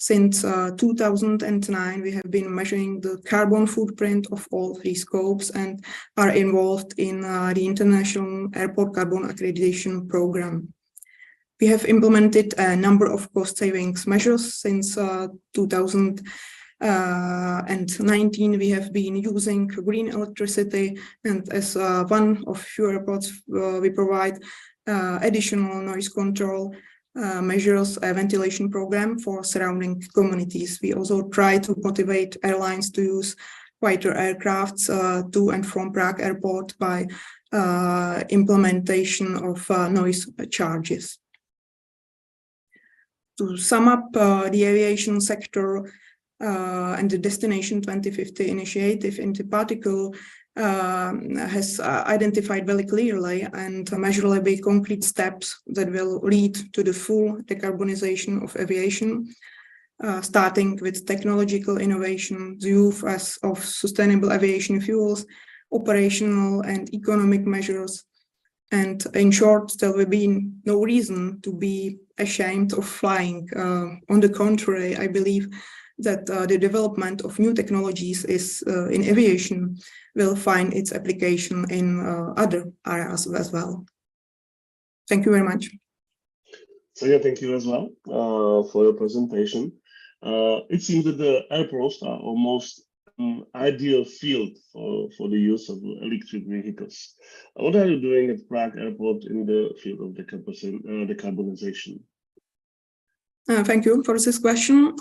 Since 2009, we have been measuring the carbon footprint of all three scopes and are involved in the International Airport Carbon Accreditation Program. We have implemented a number of cost savings measures. Since 2019, we have been using green electricity, and as one of few airports, we provide additional noise control measures, a ventilation program for surrounding communities. We also try to motivate airlines to use quieter aircrafts to and from Prague Airport by implementation of noise charges. To sum up, the aviation sector and the Destination 2050 initiative in particular has identified very clearly and measurably concrete steps that will lead to the full decarbonization of aviation, starting with technological innovation, the use of sustainable aviation fuels, operational and economic measures. And in short, there will be no reason to be ashamed of flying. On the contrary, I believe that the development of new technologies in aviation will find its application in other areas as well. Thank you very much. So yeah, thank you as well for your presentation. It seems that the airports are almost an ideal field for the use of electric vehicles. What are you doing at Prague Airport in the field of decarbonization? Thank you for this question.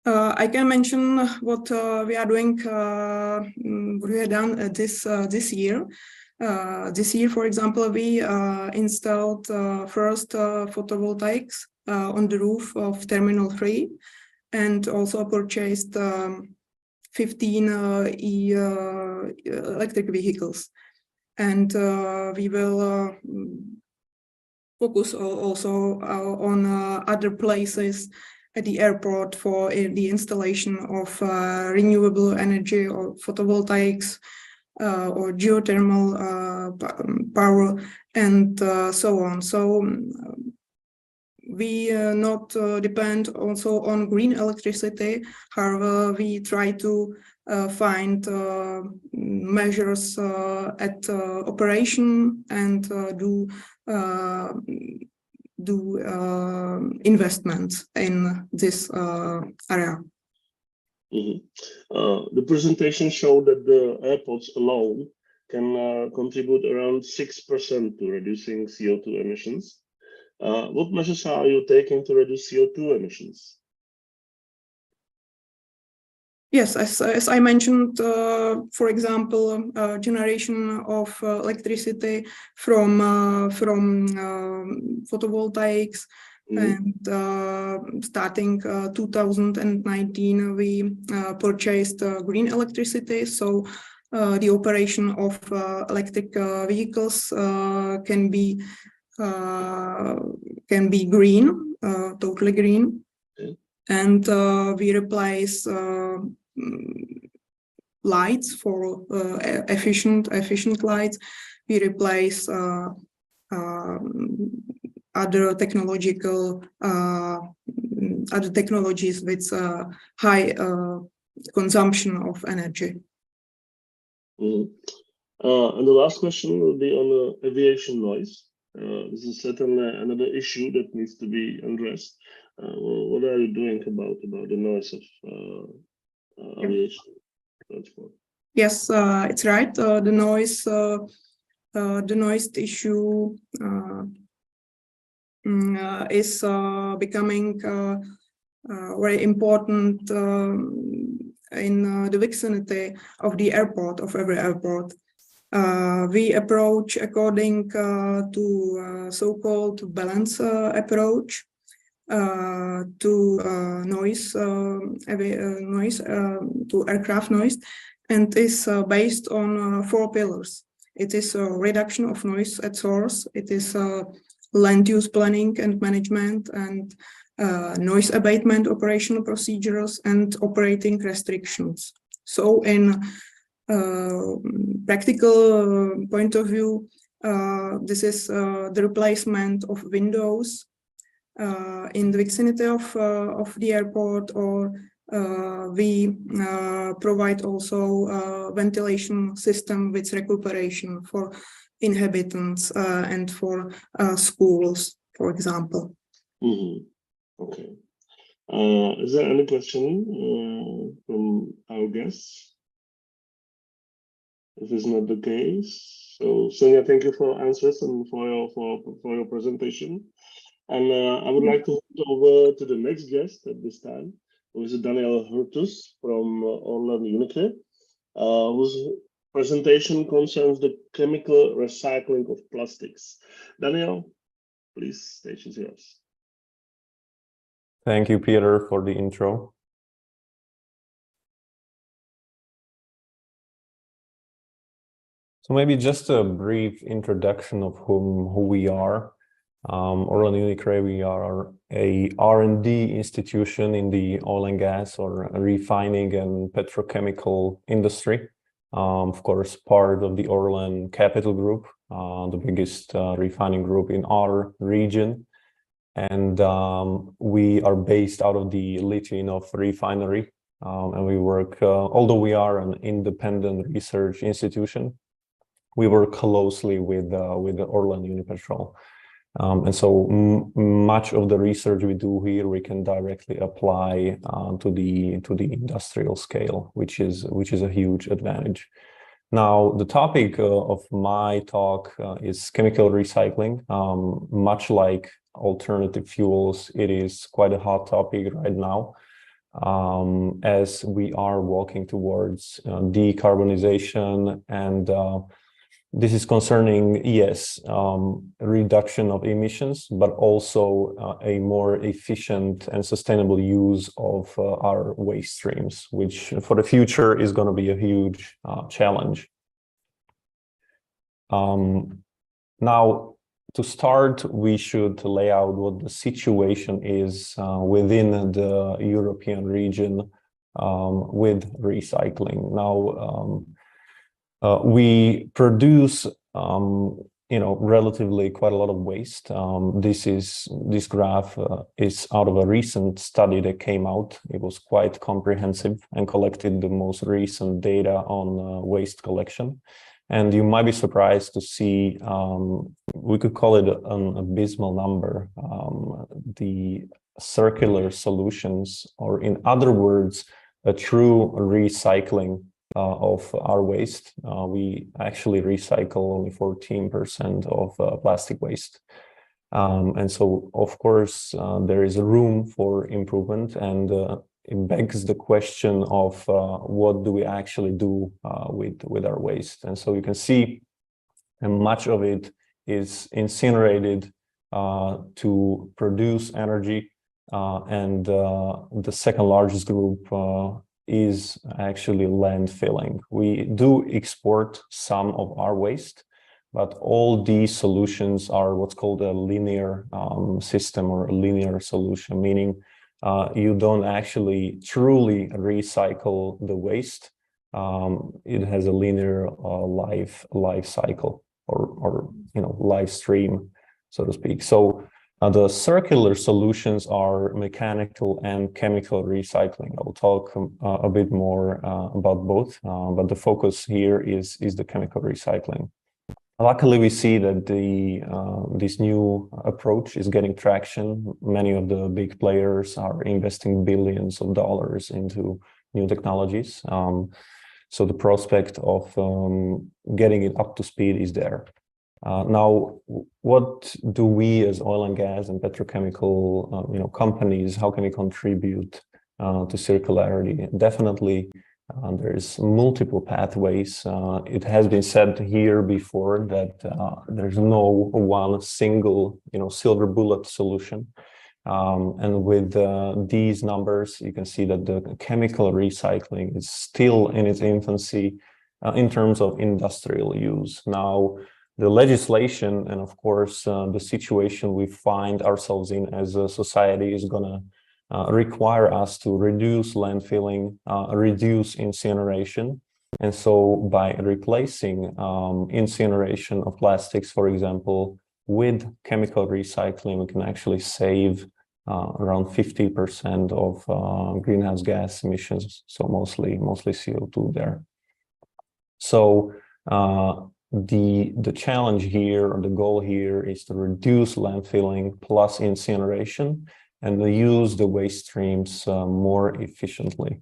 I can mention what we are doing, what we have done this year. This year, for example, we installed first photovoltaics on the roof of Terminal 3 and also purchased 15 electric vehicles. And we will focus also on other places at the airport for the installation of renewable energy or photovoltaics or geothermal power and so on. So we not depend also on green electricity. However, we try to find measures at operation and do investments in this area. The presentation showed that the airports alone can contribute around 6% to reducing CO2 emissions. What measures are you taking to reduce CO2 emissions? Yes, as I mentioned, for example, generation of electricity from photovoltaics, and starting 2019, we purchased green electricity. So the operation of electric vehicles can be green, totally green, and we replace lights for efficient lights. We replace other technologies with high consumption of energy. And the last question will be on aviation noise. This is certainly another issue that needs to be addressed. What are you doing about the noise of aviation transport? Yes, it's right. The noise issue is becoming very important in the vicinity of the airport, of every airport. We approach according to so-called balance approach to noise, to aircraft noise, and is based on 4 pillars. It is a reduction of noise at source. It is land use planning and management, and noise abatement operational procedures, and operating restrictions. So in practical point of view, this is the replacement of windows in the vicinity of the airport, or we provide also ventilation system with recuperation for inhabitants and for schools, for example. Okay. Is there any question from our guests? If it's not the case, so Sonia, thank you for answers and for your presentation. And I would like to hand over to the next guest at this time, who is Daniel Hurtus from Orlen Unicre, whose presentation concerns the chemical recycling of plastics. Daniel, please, stage is yours. Thank you, Peter, for the intro. So maybe just a brief introduction of who we are. Orlen Unicre, we are a R&D institution in the oil and gas or refining and petrochemical industry. Of course, part of the Orlen Capital Group, the biggest refining group in our region. And we are based out of the Litvinov refinery. And we work, although we are an independent research institution, we work closely with the Orlen Unipetrol. And so much of the research we do here, we can directly apply to the industrial scale, which is a huge advantage. Now, the topic of my talk is chemical recycling. Much like alternative fuels, it is quite a hot topic right now, as we are walking towards decarbonization and This is concerning, yes, reduction of emissions, but also a more efficient and sustainable use of our waste streams, which for the future is going to be a huge challenge. Now, to start, we should lay out what the situation is within the European region with recycling. Now, we produce, relatively quite a lot of waste. This graph is out of a recent study that came out. It was quite comprehensive and collected the most recent data on waste collection. And you might be surprised to see, we could call it an abysmal number, the circular solutions, or in other words, a true recycling of our waste. We actually recycle only 14% of plastic waste. And so, of course, there is a room for improvement, and it begs the question of what do we actually do with our waste. And so you can see much of it is incinerated to produce energy, and the second largest group is actually landfilling. We do export some of our waste, but all these solutions are what's called a linear system, or a linear solution, meaning you don't actually truly recycle the waste. It has a linear life cycle, or life stream, so to speak. So the circular solutions are mechanical and chemical recycling. I'll talk a bit more about both, but the focus here is the chemical recycling. Luckily, we see that this new approach is getting traction. Many of the big players are investing billions of dollars into new technologies. So the prospect of getting it up to speed is there. Now, what do we as oil and gas and petrochemical companies, how can we contribute to circularity? Definitely, there's multiple pathways. It has been said here before that there's no one single silver bullet solution. And with these numbers, you can see that the chemical recycling is still in its infancy in terms of industrial use. Now, the legislation and, of course, the situation we find ourselves in as a society is going to require us to reduce landfilling, reduce incineration. And so by replacing incineration of plastics, for example, with chemical recycling, we can actually save around 50% of greenhouse gas emissions, so mostly CO2 there. So the challenge here, or the goal here, is to reduce landfilling plus incineration and to use the waste streams more efficiently.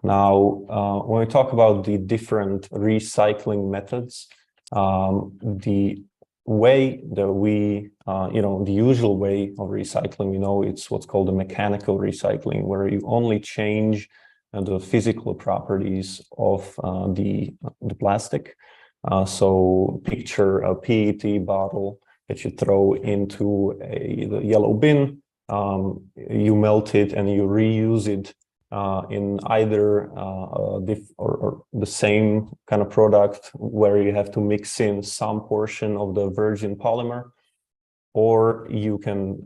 Now, when we talk about the different recycling methods, the way that we, the usual way of recycling, it's what's called the mechanical recycling, where you only change the physical properties of the plastic. So picture a PET bottle that you throw into the yellow bin, you melt it and you reuse it in either or the same kind of product, where you have to mix in some portion of the virgin polymer, or you can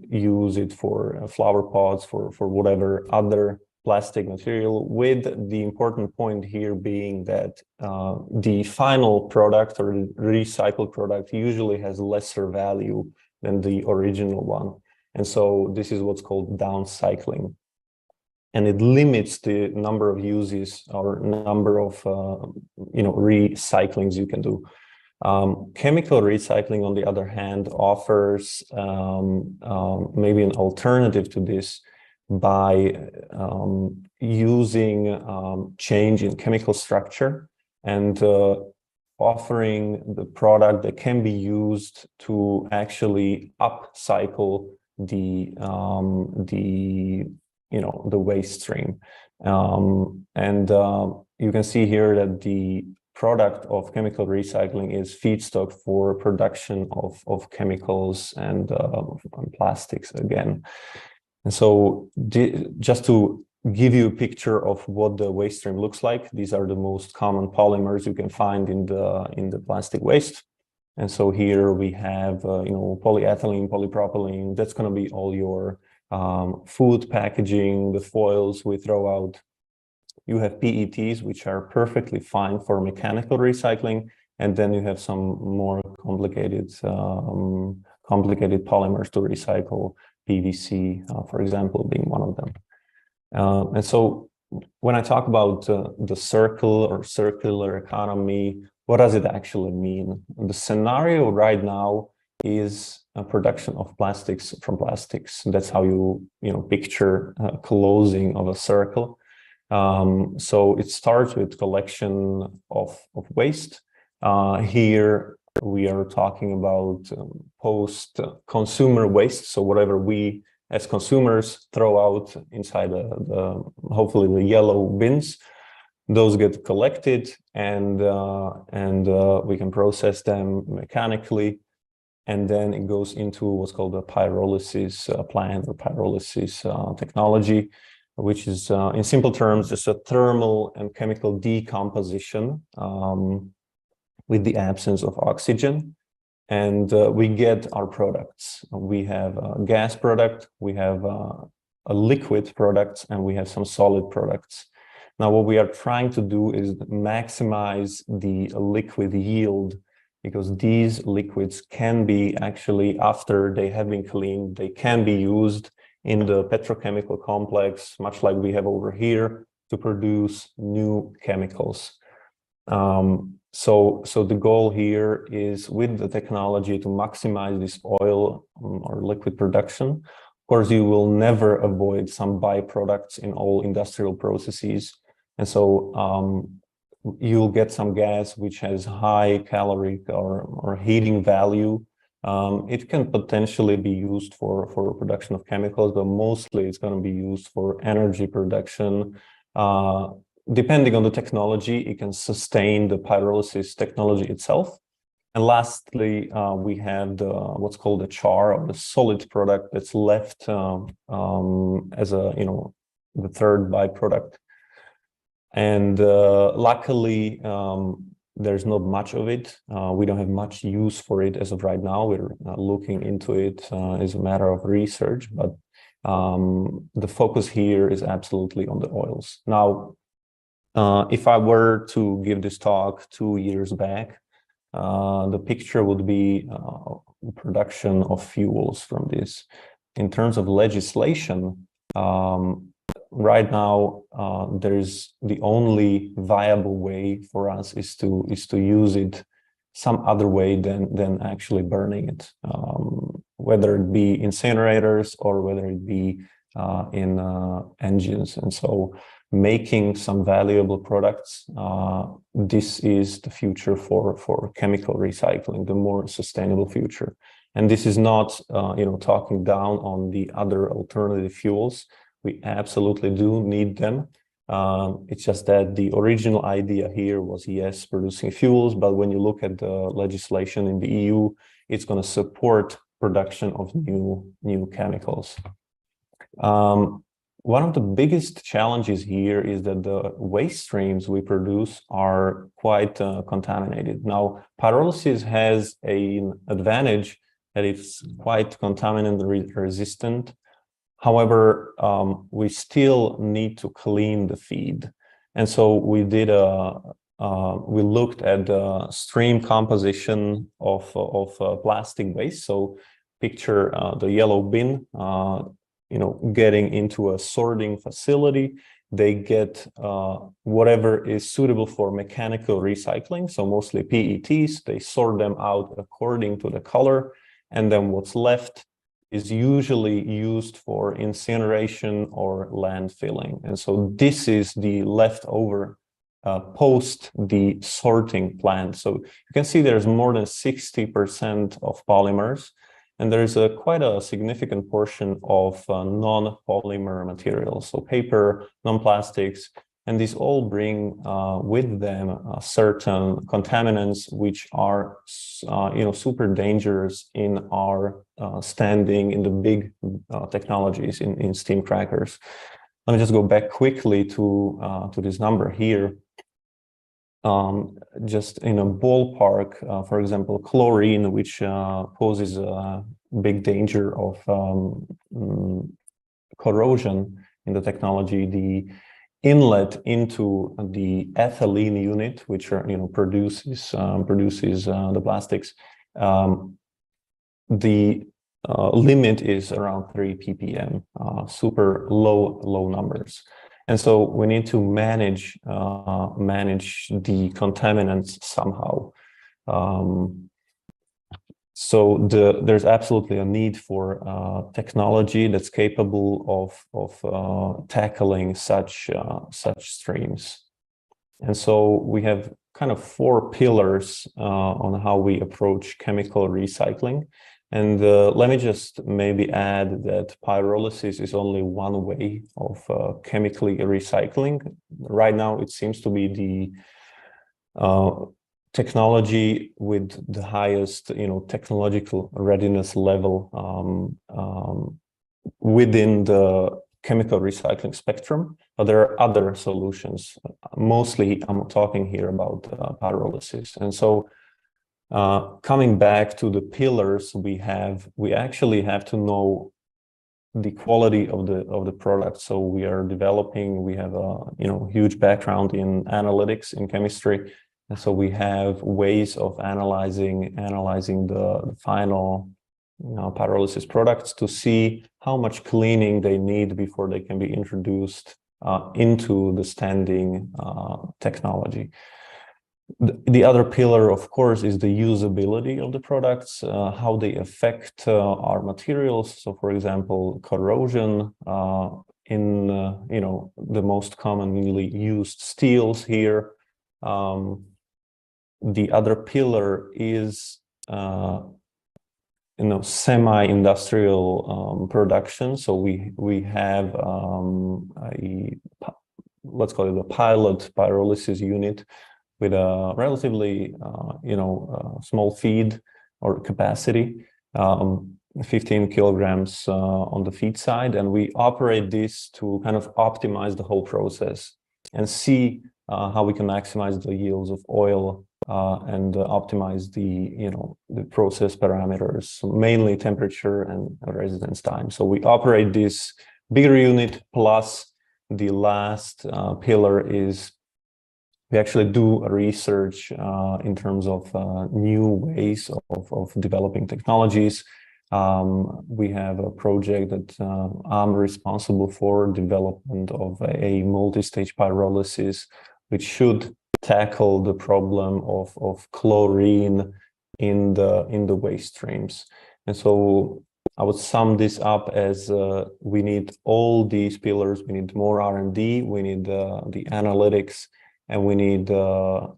use it for flower pots, for whatever other plastic material, with the important point here being that the final product, or the recycled product, usually has lesser value than the original one. And so this is what's called downcycling. And it limits the number of uses or number of recyclings you can do. Chemical recycling, on the other hand, offers maybe an alternative to this by using change in chemical structure and offering the product that can be used to actually upcycle the waste stream. And you can see here that the product of chemical recycling is feedstock for production of chemicals and plastics again. And so just to give you a picture of what the waste stream looks like, these are the most common polymers you can find in the plastic waste. And so here we have, polyethylene, polypropylene. That's going to be all your food packaging, the foils we throw out. You have PETs, which are perfectly fine for mechanical recycling. And then you have some more complicated polymers to recycle, PVC, for example, being one of them. And so when I talk about the circle or circular economy, what does it actually mean? The scenario right now is a production of plastics from plastics. That's how you picture closing of a circle. So it starts with collection of waste. Here we are talking about post-consumer waste. So whatever we as consumers throw out inside hopefully the yellow bins, those get collected and we can process them mechanically. And then it goes into what's called a pyrolysis plant or pyrolysis technology, which is in simple terms, just a thermal and chemical decomposition with the absence of oxygen. And we get our products. We have a gas product, we have a liquid product, and we have some solid products. Now, what we are trying to do is maximize the liquid yield, because these liquids can be actually, after they have been cleaned, they can be used in the petrochemical complex, much like we have over here, to produce new chemicals. So the goal here is, with the technology, to maximize this oil or liquid production. Of course, you will never avoid some byproducts in all industrial processes. And so you'll get some gas which has high caloric or heating value. It can potentially be used for production of chemicals, but mostly it's going to be used for energy production. Depending on the technology, it can sustain the pyrolysis technology itself. And lastly, we have what's called the char, or the solid product that's left as the third byproduct. And luckily, there's not much of it. We don't have much use for it as of right now. We're looking into it as a matter of research, but the focus here is absolutely on the oils. Now, if I were to give this talk 2 years back, the picture would be production of fuels from this. In terms of legislation, right now, there's the only viable way for us is to use it some other way than actually burning it, whether it be incinerators or whether it be in engines. And so making some valuable products, this is the future for chemical recycling, the more sustainable future. And this is not talking down on the other alternative fuels. We absolutely do need them. It's just that the original idea here was, yes, producing fuels, but when you look at the legislation in the EU, it's going to support production of new chemicals. One of the biggest challenges here is that the waste streams we produce are quite contaminated. Now, pyrolysis has an advantage that it's quite contaminant resistant. However, we still need to clean the feed. And so we looked at the stream composition of plastic waste. So picture the yellow bin, getting into a sorting facility. They get whatever is suitable for mechanical recycling. So mostly PETs, they sort them out according to the color. And then what's left is usually used for incineration or landfilling. And so this is the leftover post the sorting plant. So you can see there's more than 60% of polymers, and there's quite a significant portion of non-polymer materials, so paper, non-plastics, And these all bring with them certain contaminants which are, super dangerous in our standing in the big technologies in steam crackers. Let me just go back quickly to this number here. Just in a ballpark, for example, chlorine, which poses a big danger of corrosion in the technology, the inlet into the ethylene unit, which produces the plastics. The limit is around 3 ppm, super low numbers. And so we need to manage the contaminants somehow. So there's absolutely a need for technology that's capable of tackling such streams. And so we have kind of 4 pillars on how we approach chemical recycling. And let me just maybe add that pyrolysis is only one way of chemically recycling. Right now, it seems to be the technology with the highest, technological readiness level within the chemical recycling spectrum, but there are other solutions. Mostly, I'm talking here about pyrolysis. And so, coming back to the pillars we actually have to know the quality of the product. So we have a huge background in analytics, in chemistry. And so we have ways of analyzing the final pyrolysis products to see how much cleaning they need before they can be introduced into the standing technology. The other pillar, of course, is the usability of the products, how they affect our materials. So, for example, corrosion in the most commonly used steels here. The other pillar is semi-industrial production. So we have let's call it a pilot pyrolysis unit with a relatively small feed or capacity, 15 kilograms on the feed side, and we operate this to kind of optimize the whole process and see how we can maximize the yields of oil and optimize the process parameters, mainly temperature and residence time. So we operate this bigger unit, plus the last pillar is we actually do research in terms of new ways of developing technologies. We have a project that I'm responsible for, development of a multi-stage pyrolysis, which should tackle the problem of chlorine in the waste streams. And so I would sum this up as we need all these pillars. We need more R&D, we need the analytics, and we need to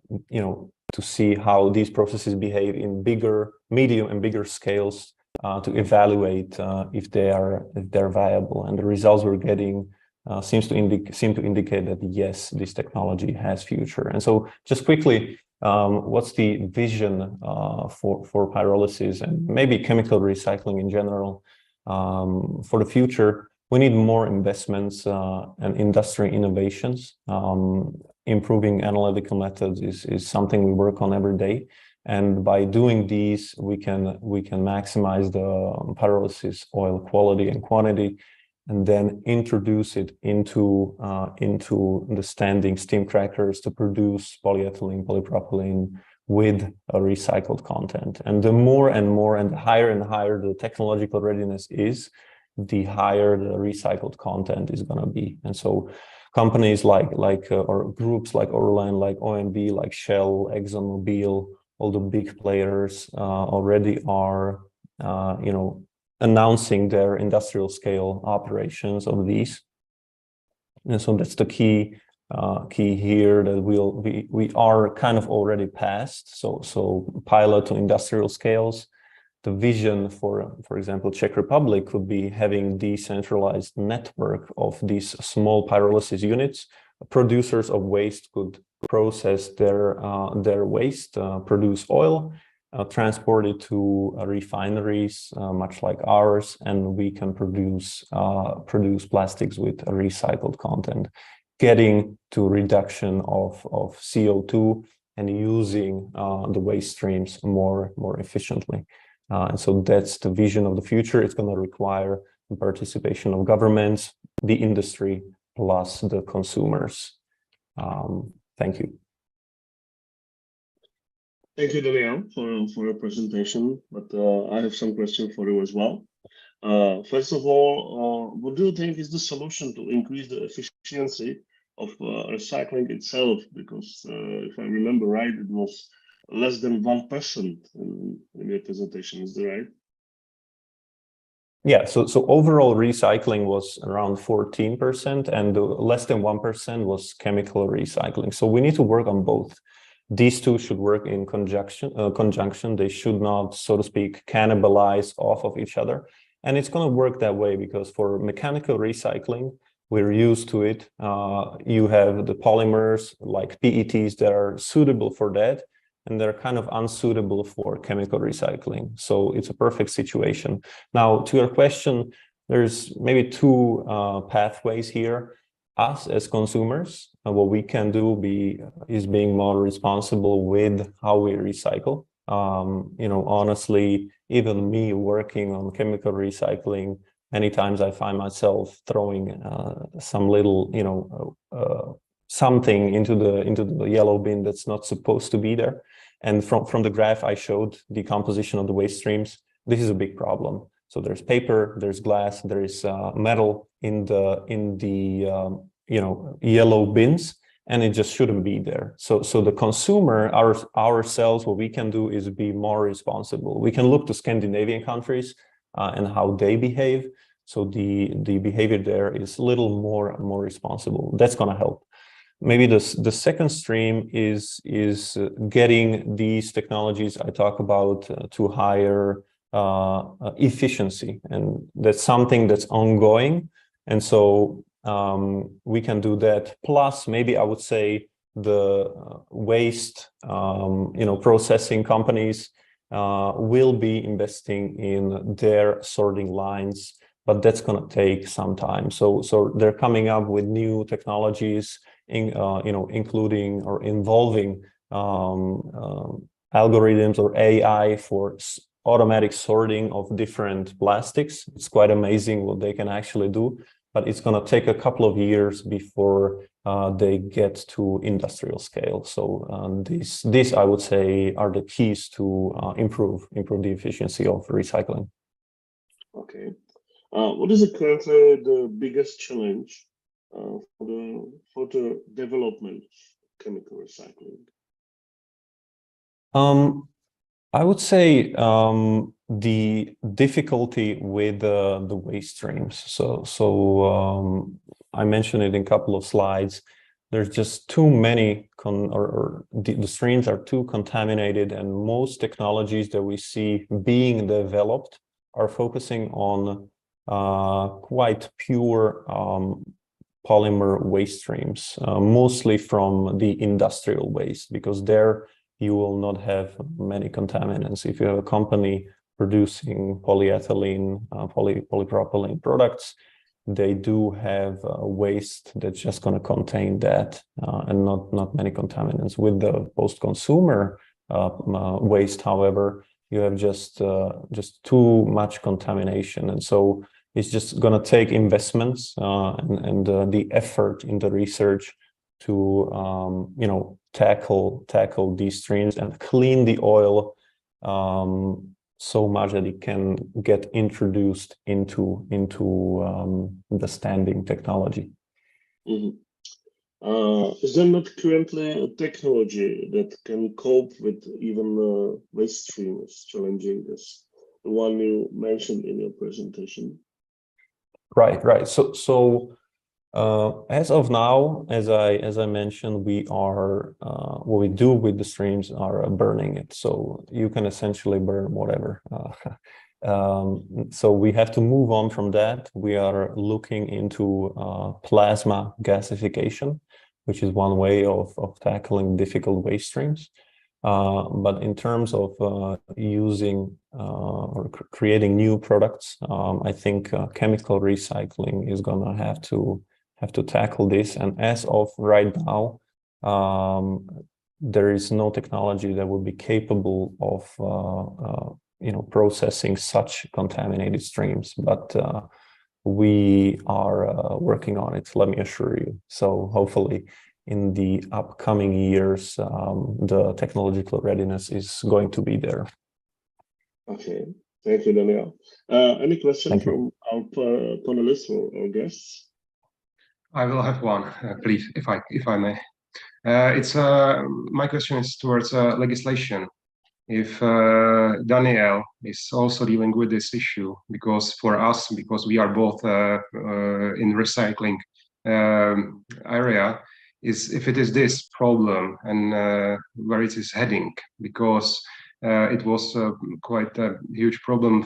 see how these processes behave in bigger, medium and bigger scales to evaluate if they're viable. And the results we're getting seem to indicate that yes, this technology has future. And so just quickly, what's the vision for pyrolysis and maybe chemical recycling in general for the future? We need more investments and industry innovations. Improving analytical methods is something we work on every day. And by doing these, we can maximize the pyrolysis oil quality and quantity, and then introduce it into the standing steam crackers to produce polyethylene, polypropylene with a recycled content. And the more and more and higher the technological readiness is, the higher the recycled content is going to be. And so companies or groups like Orlen, like OMV, like Shell, ExxonMobil, all the big players already are announcing their industrial scale operations of these. And so that's the key here, that we are kind of already past. So pilot to industrial scales. The vision for example, Czech Republic could be having decentralized network of these small pyrolysis units, producers of waste could process their waste, produce oil, transport it to refineries, much like ours, and we can produce plastics with recycled content, getting to reduction of CO2 and using the waste streams more efficiently. And so that's the vision of the future. It's going to require the participation of governments, the industry, plus the consumers. Thank you. Thank you, Daniel, for your presentation. But I have some questions for you as well. First of all, what do you think is the solution to increase the efficiency of recycling itself? Because if I remember right, it was less than 1% in your presentation. Is that right? Yeah, so overall recycling was around 14%, and less than 1% was chemical recycling. So we need to work on both. These two should work in conjunction. They should not, so to speak, cannibalize off of each other. And it's going to work that way because for mechanical recycling, we're used to it. You have the polymers like PETs that are suitable for that, and they're kind of unsuitable for chemical recycling. So it's a perfect situation. Now, to your question, there's maybe two pathways here. Us as consumers, what we can do is being more responsible with how we recycle. Honestly, even me working on chemical recycling, many times I find myself throwing some little, something into the yellow bin that's not supposed to be there. And from the graph I showed, the composition of the waste streams, this is a big problem. So there's paper, there's glass, there is metal in the yellow bins, and it just shouldn't be there. So the consumer, ourselves, what we can do is be more responsible. We can look to Scandinavian countries and how they behave. So the behavior there is a little more responsible. That's going to help. Maybe the second stream is getting these technologies I talk about to higher efficiency, and that's something that's ongoing. And so we can do that. Plus, maybe I would say the waste, processing companies will be investing in their sorting lines, but that's going to take some time. So they're coming up with new technologies, including or involving algorithms or AI for automatic sorting of different plastics. It's quite amazing what they can actually do, but it's going to take a couple of years before they get to industrial scale. So these I would say are the keys to improve the efficiency of recycling. Okay. What is currently the biggest challenge for the development of chemical recycling? I would say the difficulty with the waste streams. So I mentioned it in a couple of slides. There's just too many, the streams are too contaminated, and most technologies that we see being developed are focusing on quite pure polymer waste streams, mostly from the industrial waste, because there you will not have many contaminants. If you have a company producing polyethylene, polypropylene products, they do have waste that's just going to contain that and not many contaminants. With the post-consumer waste, however, you have just too much contamination, and so it's just going to take investments and the effort in the research to tackle these streams and clean the oil so much that it can get introduced into the standing technology. Mm-hmm. Is there not currently a technology that can cope with even waste streams challenging as the one you mentioned in your presentation? Right. So as of now, as I mentioned, we are what we do with the streams are burning it. So you can essentially burn whatever. So we have to move on from that. We are looking into plasma gasification, which is one way of tackling difficult waste streams. But in terms of using or creating new products, I think chemical recycling is gonna have to tackle this. And as of right now, there is no technology that would be capable of processing such contaminated streams. But we are working on it, let me assure you. So hopefully in the upcoming years, the technological readiness is going to be there. Okay, thank you, Daniel. Any questions from our panelists or guests? I will have one, please, if I may. My question is towards legislation. If Daniel is also dealing with this issue, because for us, because we are both in recycling area, is if it is this problem and where it is heading, because it was quite a huge problem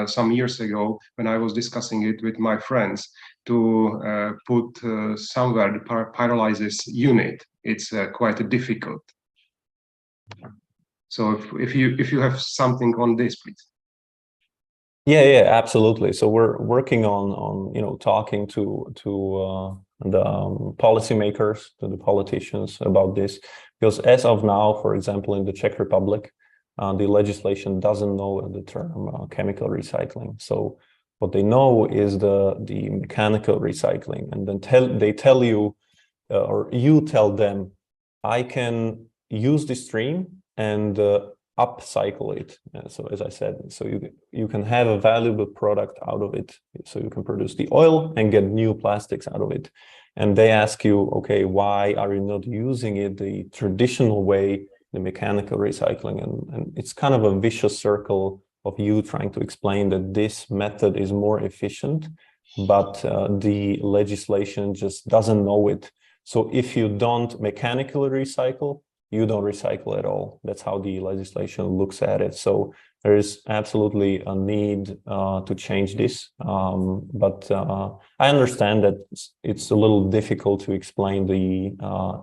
some years ago when I was discussing it with my friends to put somewhere the pyrolysis unit. It's quite difficult. So if you have something on this, please. Yeah, absolutely. So we're working on talking to the policymakers, to the politicians about this, because as of now, for example, in the Czech Republic, the legislation doesn't know the term chemical recycling. So what they know is the mechanical recycling, and then they tell you, or you tell them, I can use the stream and upcycle it. So as I said, so you can have a valuable product out of it. So you can produce the oil and get new plastics out of it. And they ask you, okay, why are you not using it the traditional way, the mechanical recycling? And it's kind of a vicious circle of you trying to explain that this method is more efficient, but the legislation just doesn't know it. So if you don't mechanically recycle, you don't recycle at all. That's how the legislation looks at it. So there is absolutely a need to change this. But I understand that it's a little difficult to explain the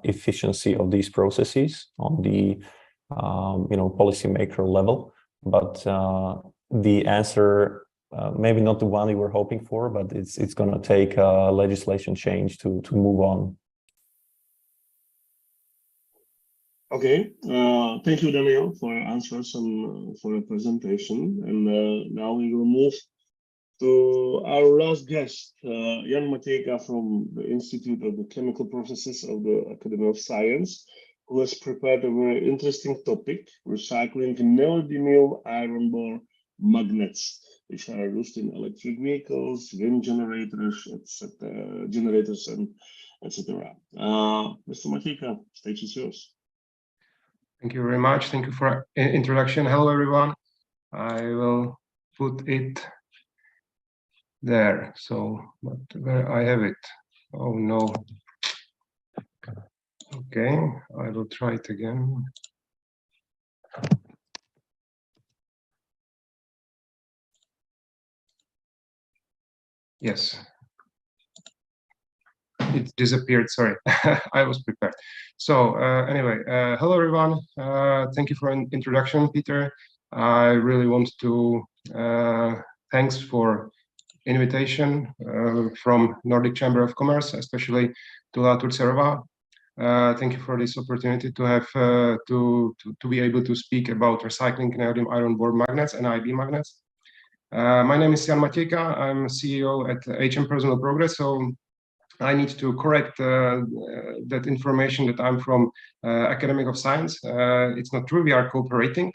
efficiency of these processes on the policymaker level. But the answer, maybe not the one you were hoping for, but it's going to take a legislation change to move on. Okay, thank you, Daniel, for your answers and for your presentation. And now we will move to our last guest, Jan Matejka from the Institute of the Chemical Processes of the Academy of Science, who has prepared a very interesting topic, recycling neodymium iron ore magnets, which are used in electric vehicles, wind generators, etc., etc. Mr. Matejka, stage is yours. Thank you very much. Thank you for introduction. Hello, everyone. I will put it there. So, but where I have it? Oh no. Okay, I will try it again. Yes. It disappeared, sorry. I was prepared. So anyway, hello everyone. Thank you for an introduction, Peter. I really want to thanks for invitation from Nordic Chamber of Commerce, especially Tula Turcerova. Thank you for this opportunity to have to be able to speak about recycling neodymium iron ore magnets and IB magnets. My name is Jan Matejka. I'm CEO at HM Personal Progress. So I need to correct that information that I'm from Academy of Science. It's not true, we are cooperating,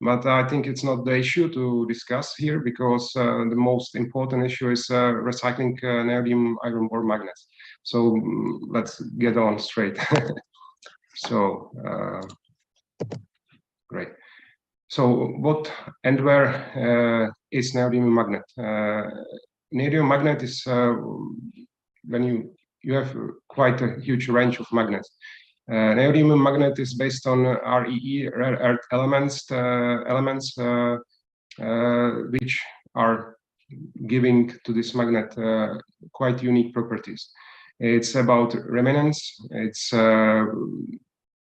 but I think it's not the issue to discuss here, because the most important issue is recycling neodymium iron ore magnets. So let's get on straight. So, great. So what and where is neodymium magnet? Neodymium magnet is when you have quite a huge range of magnets. Neodymium magnet is based on REE, rare earth elements, which are giving to this magnet quite unique properties. It's about remanence. It's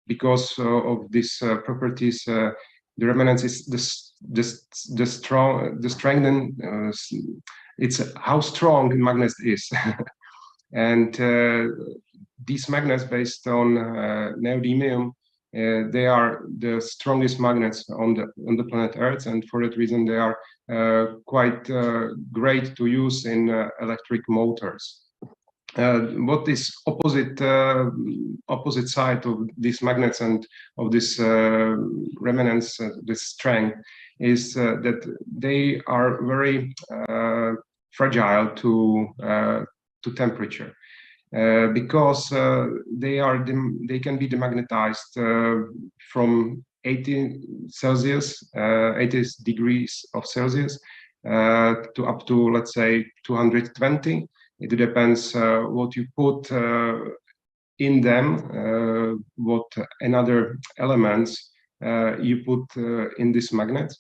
because of these properties, the remanence is the strength and it's how strong magnet is. And these magnets based on neodymium, they are the strongest magnets on the planet Earth, and for that reason they are quite great to use in electric motors. What is opposite side of these magnets and of this remanence, this strength, is that they are very fragile to temperature. Because they can be demagnetized from 80 Celsius, 80 degrees of Celsius, to up to, let's say, 220. It depends what you put in them, what another elements you put in this magnet,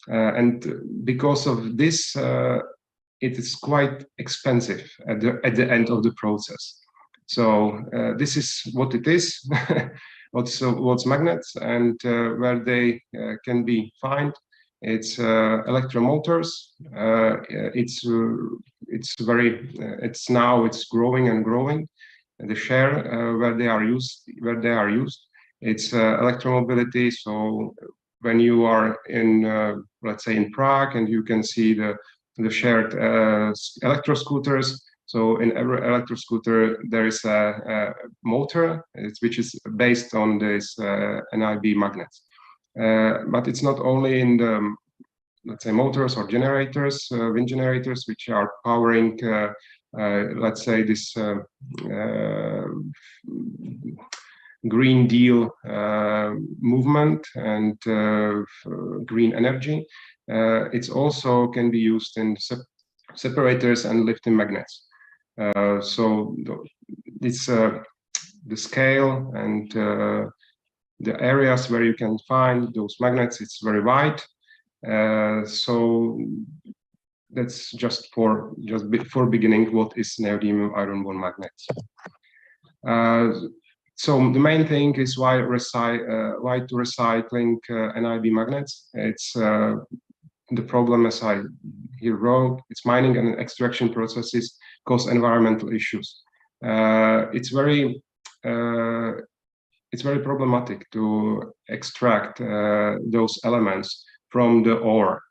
and because of this, it is quite expensive at the end of the process. So this is what it is, what's magnets, and where they can be found. It's electromotors. It's growing and growing. The share where they are used. It's electromobility. So when you are in, let's say, in Prague, and you can see the shared electro scooters. So in every electro scooter there is a motor which is based on this NIB magnets. But it's not only in the, let's say, motors or generators, wind generators, which are powering, let's say, this Green Deal movement and green energy. It's also can be used in separators and lifting magnets. So it's the scale and the areas where you can find those magnets, it's very wide. So that's just before beginning what is neodymium iron bond magnets. So the main thing is why to recycling NIB magnets. It's the problem, as I here wrote, it's mining and extraction processes cause environmental issues. It's very problematic to extract those elements from the ore,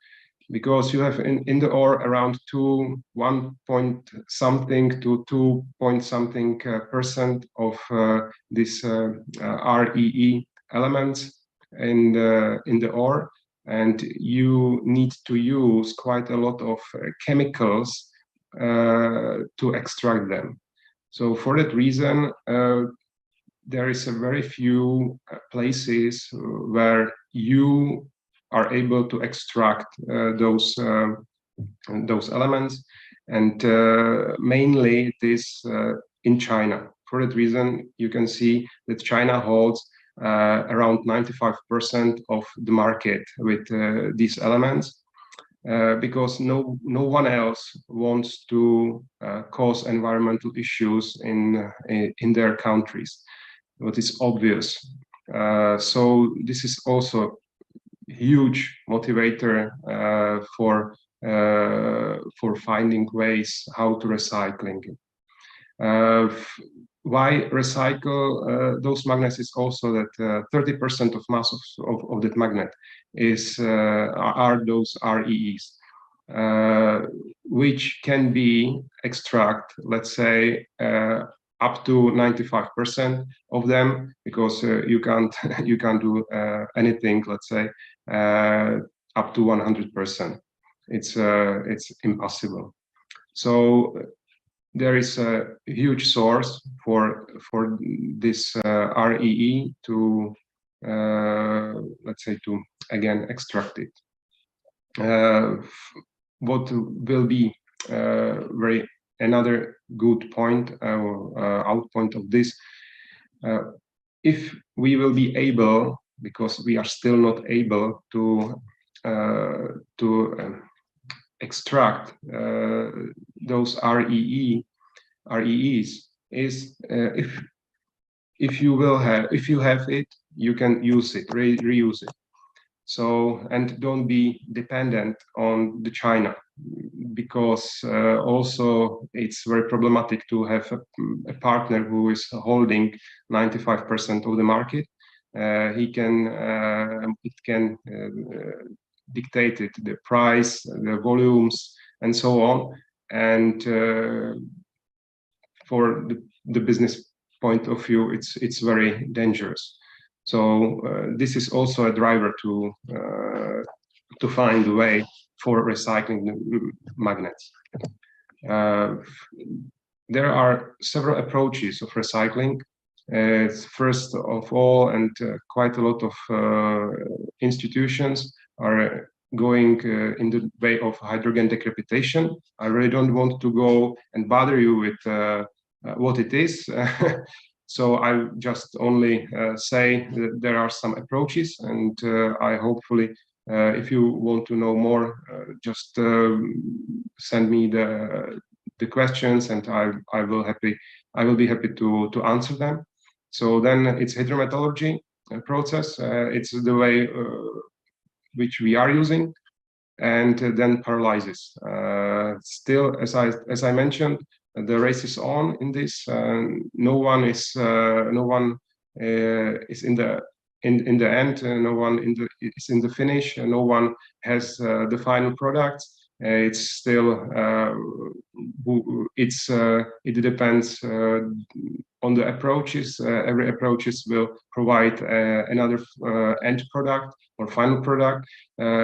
because you have in the ore around 1 point something to 2 point something percent of this REE elements in the ore, and you need to use quite a lot of chemicals to extract them. So for that reason, there is a very few places where you are able to extract those elements, and mainly it is in China. For that reason, you can see that China holds around 95% of the market with these elements, because no one else wants to cause environmental issues in their countries. What is obvious. So this is also huge motivator for finding ways how to recycling it. Why recycle those magnets is also that 30% of mass of that magnet are those REEs, which can be extract, let's say, up to 95% of them, because you can't do anything, let's say, up to 100%. It's impossible. So there is a huge source for this REE to let's say to again extract it. What will be very another good point out point of this, if we will be able, because we are still not able to extract those REEs is if you have it, you can use it, reuse it. So, and don't be dependent on the China, because also it's very problematic to have a partner who is holding 95% of the market. It can dictate it, the price, the volumes, and so on. And for the business point of view, it's very dangerous. So this is also a driver to find a way for recycling magnets. There are several approaches of recycling. First of all, and quite a lot of institutions are going in the way of hydrogen decryptation. I really don't want to go and bother you with what it is. So I just only say that there are some approaches, and I hopefully, if you want to know more, just send me the questions, and I will be happy to answer them. So then it's hydrometallurgy process. It's the way which we are using, and then pyrolysis. Still, as I mentioned, the race is on in this. No one is in the end. No one is in the finish. No one has the final product. It's still it depends on the approaches. Every approaches will provide another end product or final product,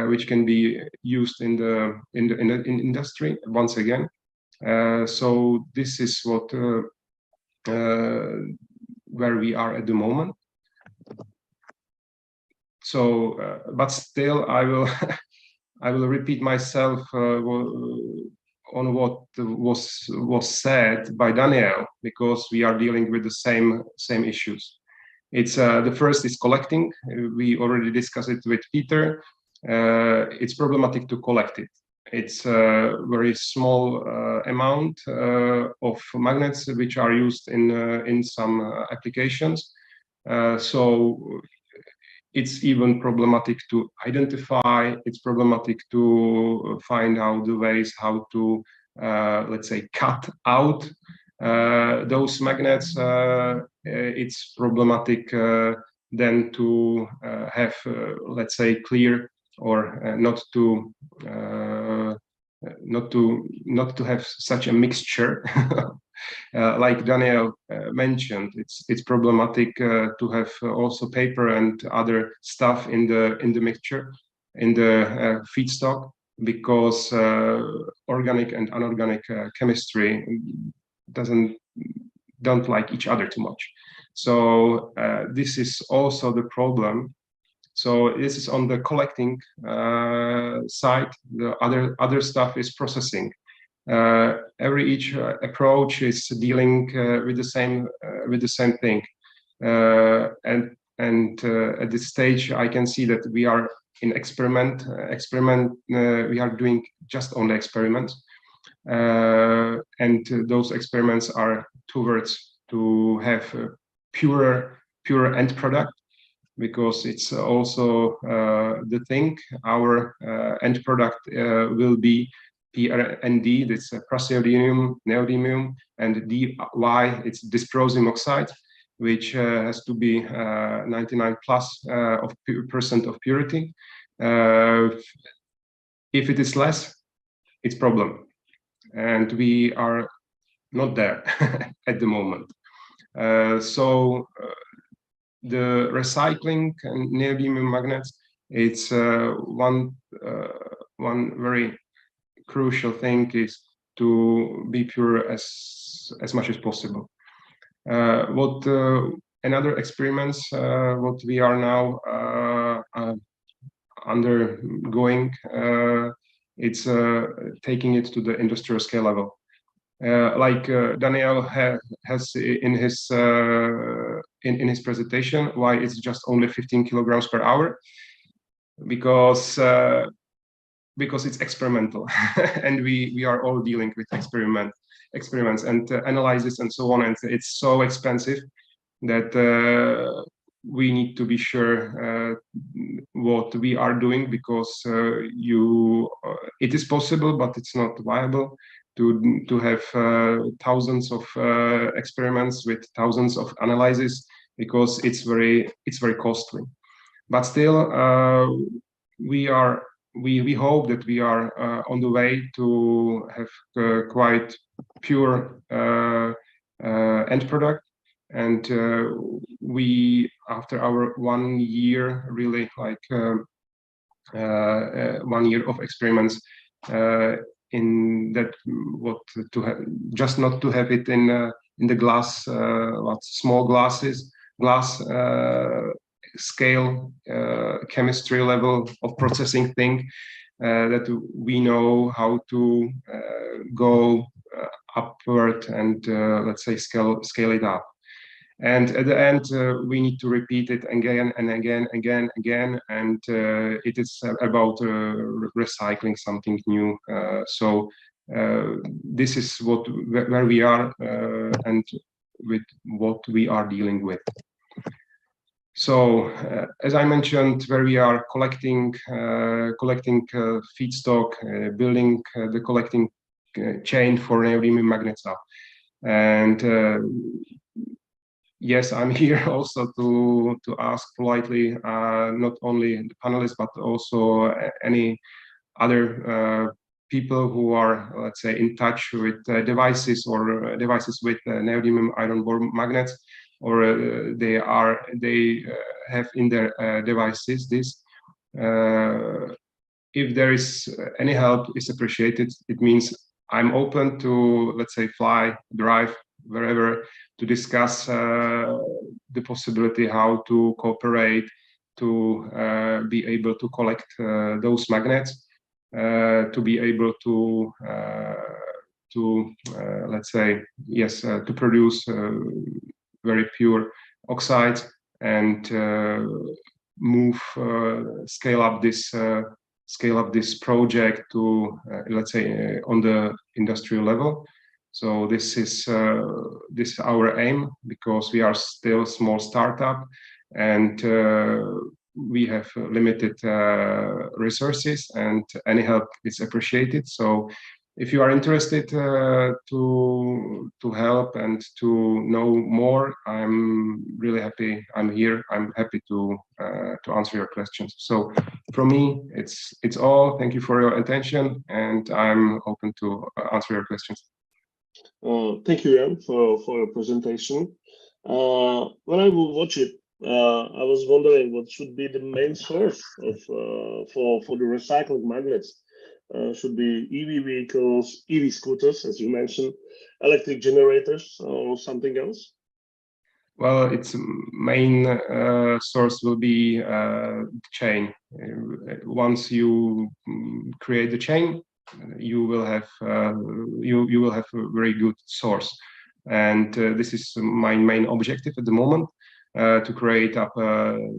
which can be used in the industry once again. So this is what where we are at the moment. So, but still, I will I will repeat myself on what was said by Daniel, because we are dealing with the same issues. It's the first is collecting. We already discussed it with Peter. It's problematic to collect it. It's a very small amount of magnets which are used in some applications. So it's even problematic to identify. It's problematic to find out the ways how to, let's say, cut out those magnets. It's problematic then to have, let's say, clear or not to have such a mixture. Like Daniel mentioned, it's problematic to have also paper and other stuff in the mixture, in the feedstock, because organic and inorganic chemistry don't like each other too much. So this is also the problem. So this is on the collecting side. The other stuff is processing. Each approach is dealing with the same thing, and at this stage I can see that we are in experiment. We are doing just only experiments, and those experiments are towards to have a pure end product, because it's also the thing. Our end product will be PRND, that's praseodymium, neodymium, and DY, it's dysprosium oxide, which has to be 99% of purity. If it is less, it's problem, and we are not there at the moment. So the recycling and neodymium magnets, it's one very crucial thing is to be pure as much as possible. What another experiments what we are now undergoing, it's taking it to the industrial scale level. Like Daniel has in his presentation, why it's just only 15 kilograms per hour, because it's experimental, and we are all dealing with experiment. experiments and analysis and so on, and it's so expensive that we need to be sure what we are doing, because it is possible, but it's not viable to have thousands of experiments with thousands of analyses, because it's very costly. But still, we hope that we are on the way to have quite pure end product. And we, after our 1 year, really like 1 year of experiments, in that, what to have, just not to have it in the glass, small glass scale, chemistry level of processing thing, that we know how to go upward and let's say scale it up. And at the end, we need to repeat it again and again, and it is about recycling something new. So this is where we are, and with what we are dealing with. So, as I mentioned, where we are collecting feedstock, building the collecting chain for neodymium magnets now, and yes, I'm here also to ask politely, not only the panelists, but also any other people who are, let's say, in touch with devices with neodymium iron bore magnets, or they have in their devices this. If there is any help, is appreciated. It means I'm open to, let's say, drive wherever, to discuss the possibility how to cooperate to be able to collect those magnets, to be able to let's say, yes, to produce very pure oxides, and scale up this project to let's say on the industrial level. So this is our aim, because we are still a small startup, and we have limited resources, and any help is appreciated. So if you are interested to help and to know more, I'm really happy. I'm here. I'm happy to answer your questions. So from me, it's all. Thank you for your attention, and I'm open to answer your questions. Thank you, Jan, for your presentation. When I will watch it, I was wondering what should be the main source of for the recycled magnets. Should be EV vehicles, EV scooters, as you mentioned, electric generators, or something else? Well, its main source will be the chain. Once you create the chain, you will have you will have a very good source, and this is my main objective at the moment, to create up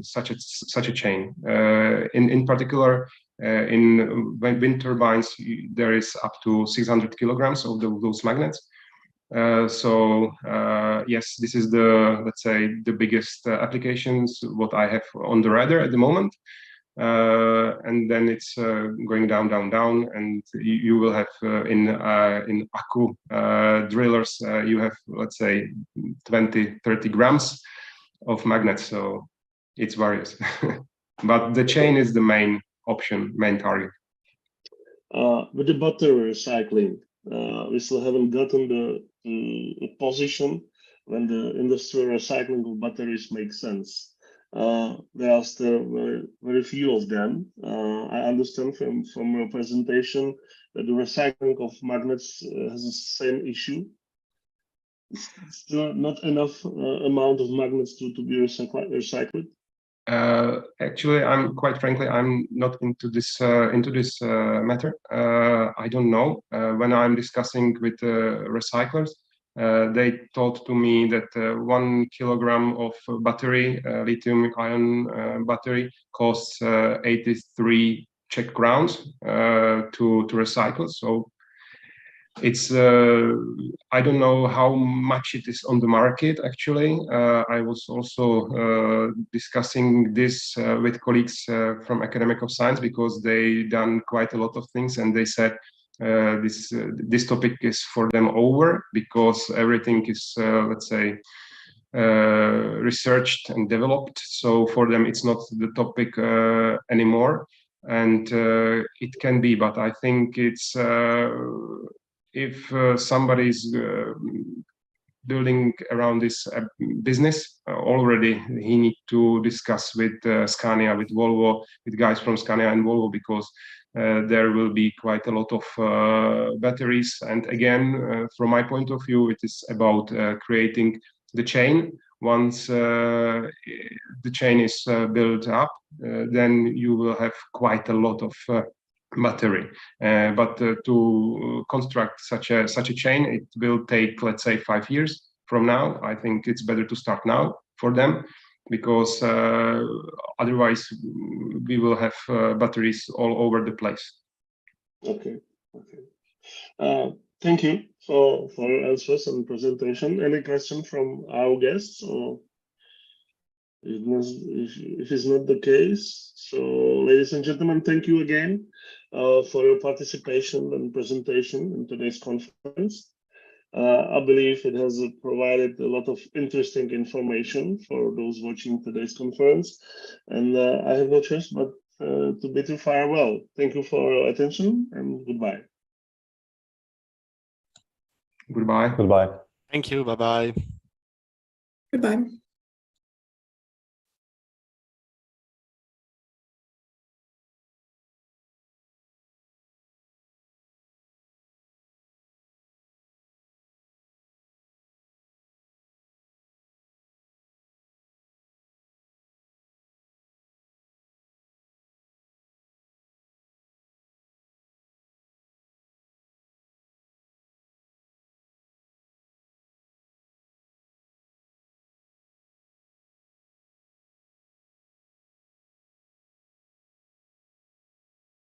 such a chain. In particular, in wind turbines, there is up to 600 kilograms of those magnets. So yes, this is let's say the biggest applications what I have on the radar at the moment. And then it's going down, and you will have in Akku drillers, you have, let's say, 20-30 grams of magnets. So it's various, but the chain is the main option, main target. With the battery recycling, we still haven't gotten the position when the industrial recycling of batteries makes sense. There are still very few of them. I understand from your presentation that the recycling of magnets has the same issue. It's still not enough amount of magnets to be recycled. Actually, quite frankly, I'm not into this matter. I don't know. When I'm discussing with recyclers, they told to me that 1 kilogram of battery, lithium-ion battery, costs 83 Czech crowns to recycle. So it's I don't know how much it is on the market actually. I was also discussing this with colleagues from Academic of Science, because they done quite a lot of things, and they said this topic is for them over, because everything is let's say researched and developed. So for them it's not the topic anymore. And it can be, but I think it's if somebody is building around this business already, he need to discuss with Scania, with Volvo, with guys from Scania and Volvo, because there will be quite a lot of batteries. And again, from my point of view, it is about creating the chain. Once the chain is built up, then you will have quite a lot of battery. But to construct such a chain, it will take, let's say, 5 years from now. I think it's better to start now for them, because otherwise we will have batteries all over the place. Okay. Thank you for your answers and presentation. Any question from our guests, or if it's not the case? So, ladies and gentlemen, thank you again for your participation and presentation in today's conference. I believe it has provided a lot of interesting information for those watching today's conference, and I have no choice but to bid you farewell. Thank you for your attention, and goodbye. Goodbye. Goodbye. Thank you. Bye-bye. Goodbye.